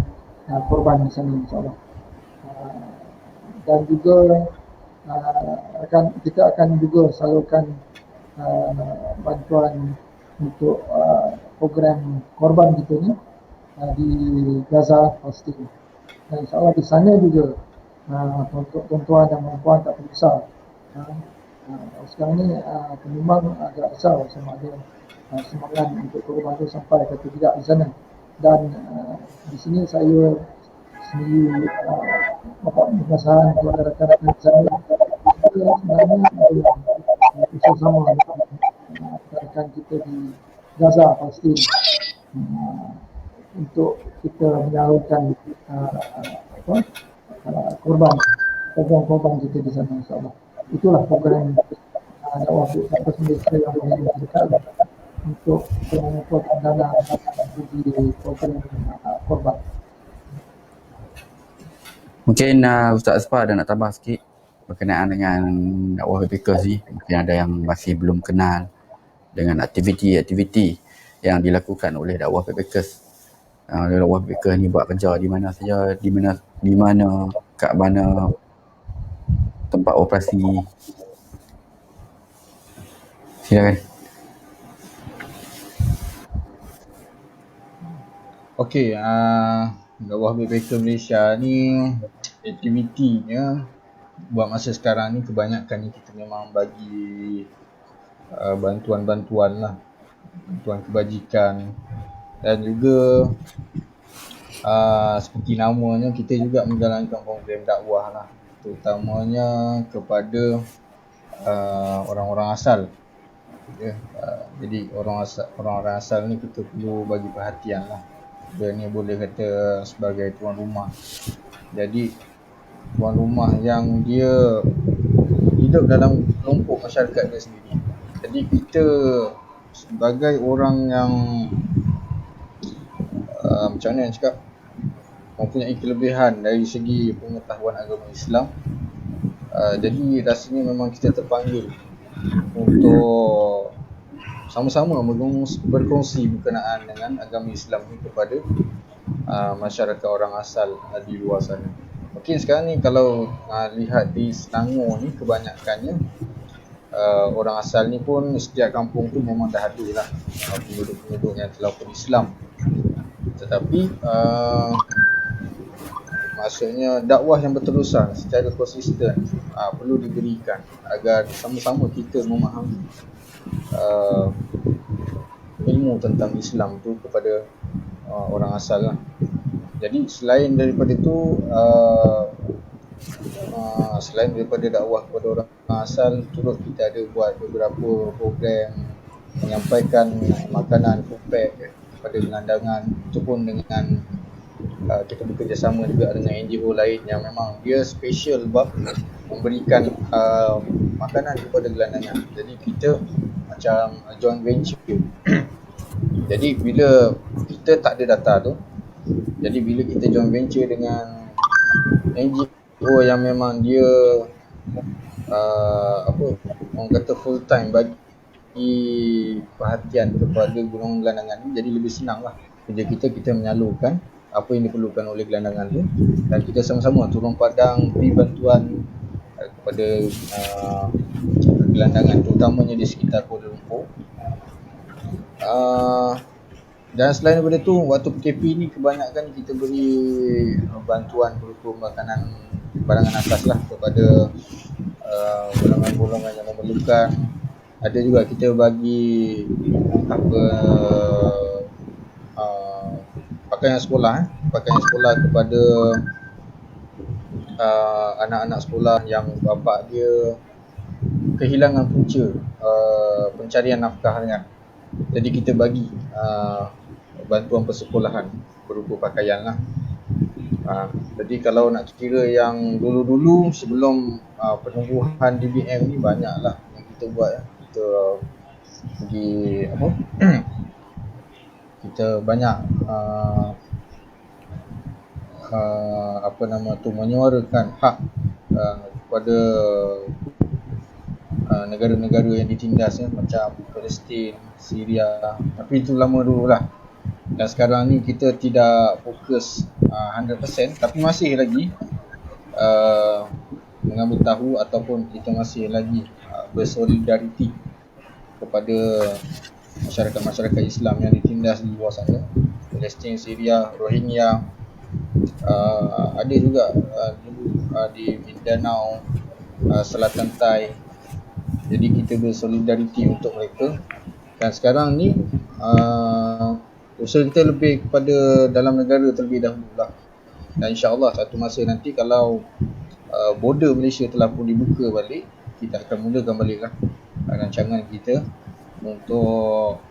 korban di sana, insyaAllah. Dan juga kita akan juga salurkan bantuan untuk program korban kita ni di Gaza, Palestin. Dan insyaAllah di sana juga tuan-tuan dan puan tak berbesar. Sekarang ni penyumbang agak besar sama ada semangat untuk korban itu sampai atau tidak di sana. Dan di sini saya sendiri dapat permasalahan kepada rakan-rakan saya. Kita sebenarnya bersama rakan kita di Gaza, Palestin, untuk kita menyalurkan korban kita di sana, insyaAllah. Itulah program dakwah Bapak Malaysia yang dekat untuk mengumpulkan dana bagi program korban. Mungkin Ustaz Asfar ada nak tambah sikit berkenaan dengan dakwah backpackers ni. Mungkin ada yang masih belum kenal dengan aktiviti-aktiviti yang dilakukan oleh dakwah backpackers. Dakwah backpackers ni buat kerja di mana saja, di mana kat mana tempat operasi. Silakan. Okey, dakwah backpacker Malaysia ni aktivitinya buat masa sekarang ni kebanyakan ni kita memang bagi bantuan-bantuan lah, bantuan kebajikan, dan juga seperti namanya kita juga menjalankan program dakwah lah, terutamanya kepada orang-orang asal. Jadi orang-orang asal ni kita perlu bagi perhatian lah. Dia ni boleh kata sebagai tuan rumah. Jadi tuan rumah yang dia hidup dalam kelompok masyarakat dia sendiri. Jadi kita sebagai orang yang macam mana nak cakap, mempunyai kelebihan dari segi pengetahuan agama Islam, jadi rasanya memang kita terpanggil untuk sama-sama berkongsi berkenaan dengan agama Islam ni kepada masyarakat orang asal di luar sana. Mungkin sekarang ni kalau lihat di Selangor ni kebanyakannya orang asal ni pun setiap kampung tu memang dah ada lah penduduk-penduduk yang telah berislam. Tetapi maksudnya dakwah yang berterusan secara konsisten perlu diberikan agar sama-sama kita memahami ilmu tentang Islam tu kepada orang asal lah. Jadi selain daripada itu, selain daripada dakwah kepada orang asal, turut kita ada buat beberapa program menyampaikan makanan food pack kepada gelandangan. Itu pun dengan kita bekerjasama juga dengan NGO lain yang memang dia special bab memberikan makanan kepada gelandangan. Jadi kita macam joint venture. Jadi bila kita tak ada data tu, jadi bila kita joint venture dengan NGO yang memang dia orang kata full time bagi perhatian kepada golongan gelandangan ni, jadi lebih senang lah kerja kita menyalurkan apa yang diperlukan oleh gelandangan tu, dan kita sama-sama turun padang beri bantuan kepada gelandangan terutamanya di sekitar Kuala Lumpur. Dan selain daripada tu, waktu PKP ni kebanyakan kita beri bantuan berupa makanan, barangan asas lah kepada golongan-golongan yang memerlukan. Ada juga kita bagi pakaian sekolah kepada anak-anak sekolah yang bapa dia kehilangan punca pencarian nafkah kan. Jadi kita bagi bantuan persekolahan berupa pakaian lah. Jadi kalau nak kira yang dulu-dulu sebelum penumbuhan DBM ni, banyak lah yang kita buat ya. Kita pergi kita banyak menyuarakan hak kepada negara-negara yang ditindas ya, macam Palestin, Syria. Tapi itu lama dulu lah. Dan sekarang ni kita tidak fokus 100%, tapi masih lagi mengambil tahu ataupun kita masih lagi bersolidariti kepada masyarakat-masyarakat Islam yang ditindas di luar sana, Palestin, Syria, Rohingya, ada juga di Mindanao, Selatan Thai. Jadi kita bersolidariti untuk mereka. Dan sekarang ni usaha kita lebih kepada dalam negara terlebih dahulu lah. Dan insyaAllah satu masa nanti kalau border Malaysia telah pun dibuka balik, kita akan mulakan balik lah rancangan kita untuk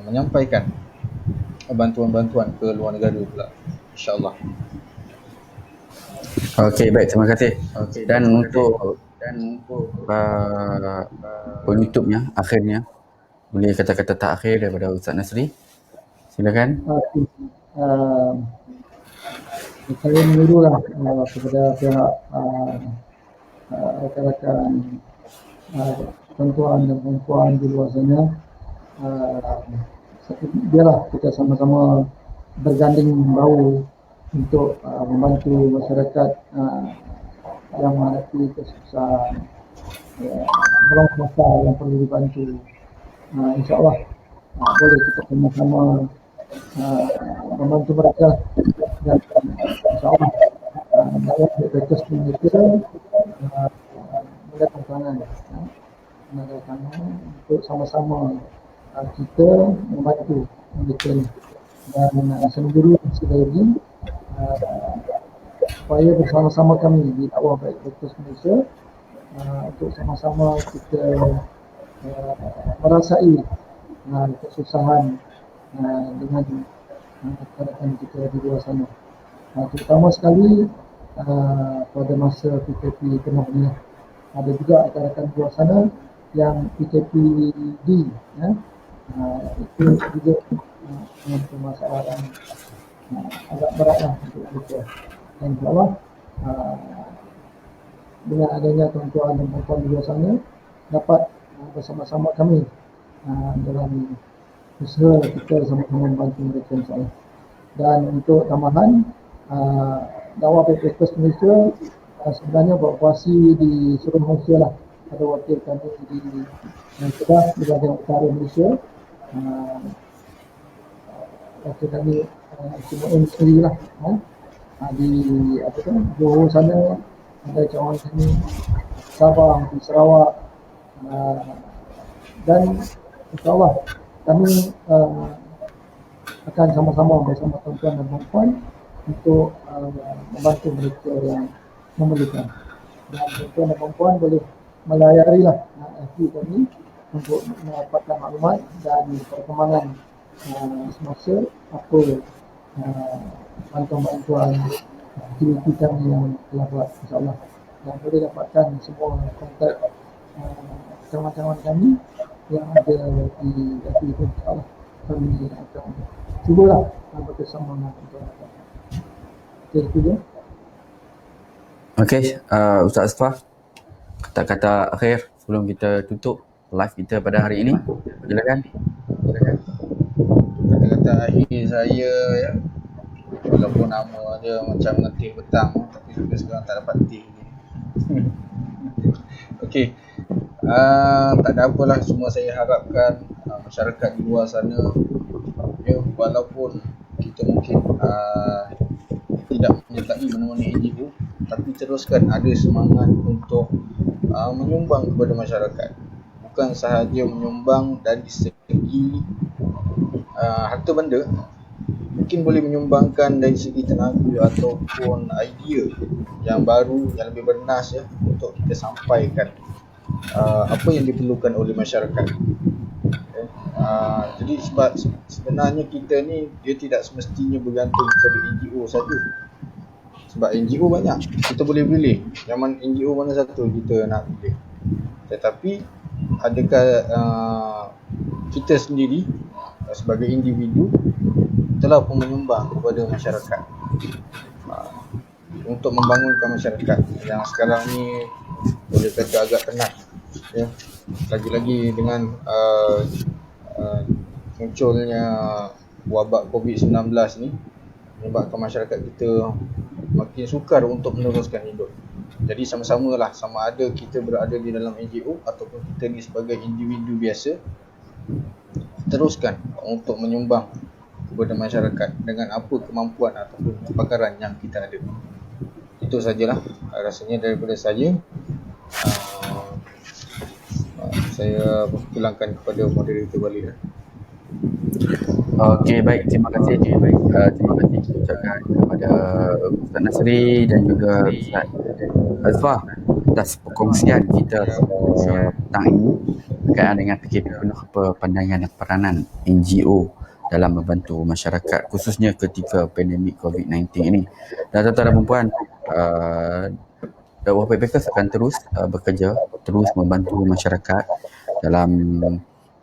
menyampaikan bantuan-bantuan ke luar negara pula, insyaAllah. Okey, baik, terima kasih. Dan untuk penutupnya, akhirnya, boleh kata-kata terakhir daripada Ustaz Nasri. Silakan. Saya menyerulah kepada pihak rakan-rakan tuan-tuan dan perempuan di luar sana, biarlah kita sama-sama berganding bahu untuk membantu masyarakat yang menghadapi kesusahan, golongan masa yang perlu dibantu. InsyaAllah boleh kita sama-sama membantu mereka, dan insyaAllah dalam request mereka mengadakan tangan untuk sama-sama kita membantu mereka ni. Dan sendiri lagi supaya bersama-sama kami di dakwah baik request Malaysia untuk sama-sama kita merasai kesusahan dengan rakan-rakan kita di luar sana, terutama sekali pada masa PKP penuh ni. Ada juga rakan-rakan di luar sana yang PKPD, itu juga permasalahan agak berat lah untuk kita. Dan insyaAllah dengan adanya tuan-tuan dan perempuan di luar sana dapat bersama-sama kami dalam usaha kita sama-sama membantu mereka, insyaAllah. Dan untuk tambahan, dakwah PKP Malaysia sebenarnya beroperasi di seluruh Malaysia lah. Ada wakil kami di Kedah, di bahagian utara Malaysia. Wakil kami Cuma sendiri lah. Di Johor sana ada cawangan kami, Sabah, di Sarawak, dan insyaAllah kami akan sama-sama bersama tuan-tuan dan perempuan untuk membantu mereka yang memerlukan. Dan tuan-tuan dan perempuan boleh melayarilah FB kami untuk mendapatkan maklumat dan perkembangan semasa apa bantuan-bantuan aktiviti kami yang telah buat, insyaAllah. Dan boleh dapatkan semua kontak cawangan-cawangan kami yang ada di FB itu, insyaAllah. Kami akan cubalah bersama dengan tuan-tuan. Okey, itu je. Okey, Ustaz Asfah, kata-kata akhir sebelum kita tutup live kita pada hari ini. Silakan. Kata-kata akhir saya, ya, walaupun nama dia macam ngetih petang, tapi sampai sekarang tak dapat tih lagi. Okey, tak ada apalah, semua saya harapkan masyarakat di luar sana, ya, walaupun kita mungkin tidak menyertai mana-mana NGO, tapi teruskan ada semangat untuk menyumbang kepada masyarakat. Bukan sahaja menyumbang dari segi harta benda, mungkin boleh menyumbangkan dari segi tenaga ataupun idea yang baru, yang lebih bernas, ya, untuk kita sampaikan apa yang diperlukan oleh masyarakat. Jadi sebab sebenarnya kita ni dia tidak semestinya bergantung kepada NGO saja. Sebab NGO banyak, kita boleh pilih yang mana NGO mana satu kita nak pilih. Tetapi adakah kita sendiri sebagai individu telah pun menyumbang kepada masyarakat untuk membangunkan masyarakat yang sekarang ni boleh kata agak tenat, ya. Lagi-lagi dengan munculnya wabak COVID-19 ni menyebabkan masyarakat kita makin sukar untuk meneruskan hidup. Jadi sama-sama lah, sama ada kita berada di dalam NGO ataupun kita ni sebagai individu biasa, teruskan untuk menyumbang kepada masyarakat dengan apa kemampuan ataupun kepakaran yang kita ada. Itu sajalah rasanya daripada saya. Saya pulangkan kepada moderator balik. Okey, baik. Terima kasih. Terima kasih ucapkan kepada Ustaz Nasri dan juga Ustaz Azfar atas perkongsian kita petang ini berkaitan dengan PKP penuh pandangan dan peranan NGO dalam membantu masyarakat khususnya ketika pandemik COVID-19 ini. Dan tuan-tuan dan puan, dakwah PPK akan terus bekerja, terus membantu masyarakat dalam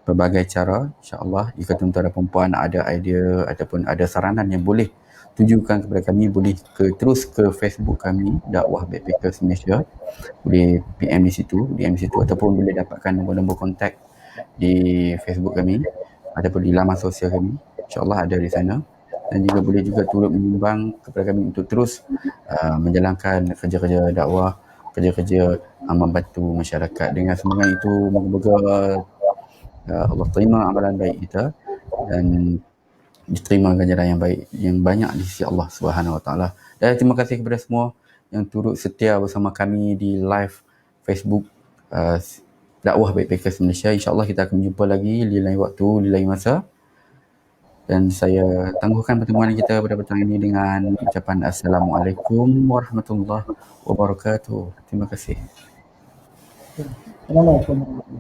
pelbagai cara. InsyaAllah jika tuan-tuan dan puan ada idea ataupun ada saranan yang boleh tunjukkan kepada kami, boleh terus ke Facebook kami Dakwah Backpackers Malaysia, boleh PM di situ ataupun boleh dapatkan nombor-nombor kontak di Facebook kami ataupun di laman sosial kami, insyaAllah ada di sana. Dan juga boleh juga turut menyumbang kepada kami untuk terus menjalankan kerja-kerja dakwah, kerja-kerja membantu masyarakat. Dengan semangat itu, moga-moga Allah terima amalan baik kita dan diterima ganjaran yang baik, yang banyak di sisi Allah Subhanahu Wa Taala. Dan terima kasih kepada semua yang turut setia bersama kami di live Facebook Dakwah Backpackers Malaysia. InsyaAllah kita akan berjumpa lagi di lain waktu, di lain masa. Dan saya tangguhkan pertemuan kita pada petang ini dengan ucapan Assalamualaikum warahmatullahi wabarakatuh. Terima kasih. Assalamualaikum.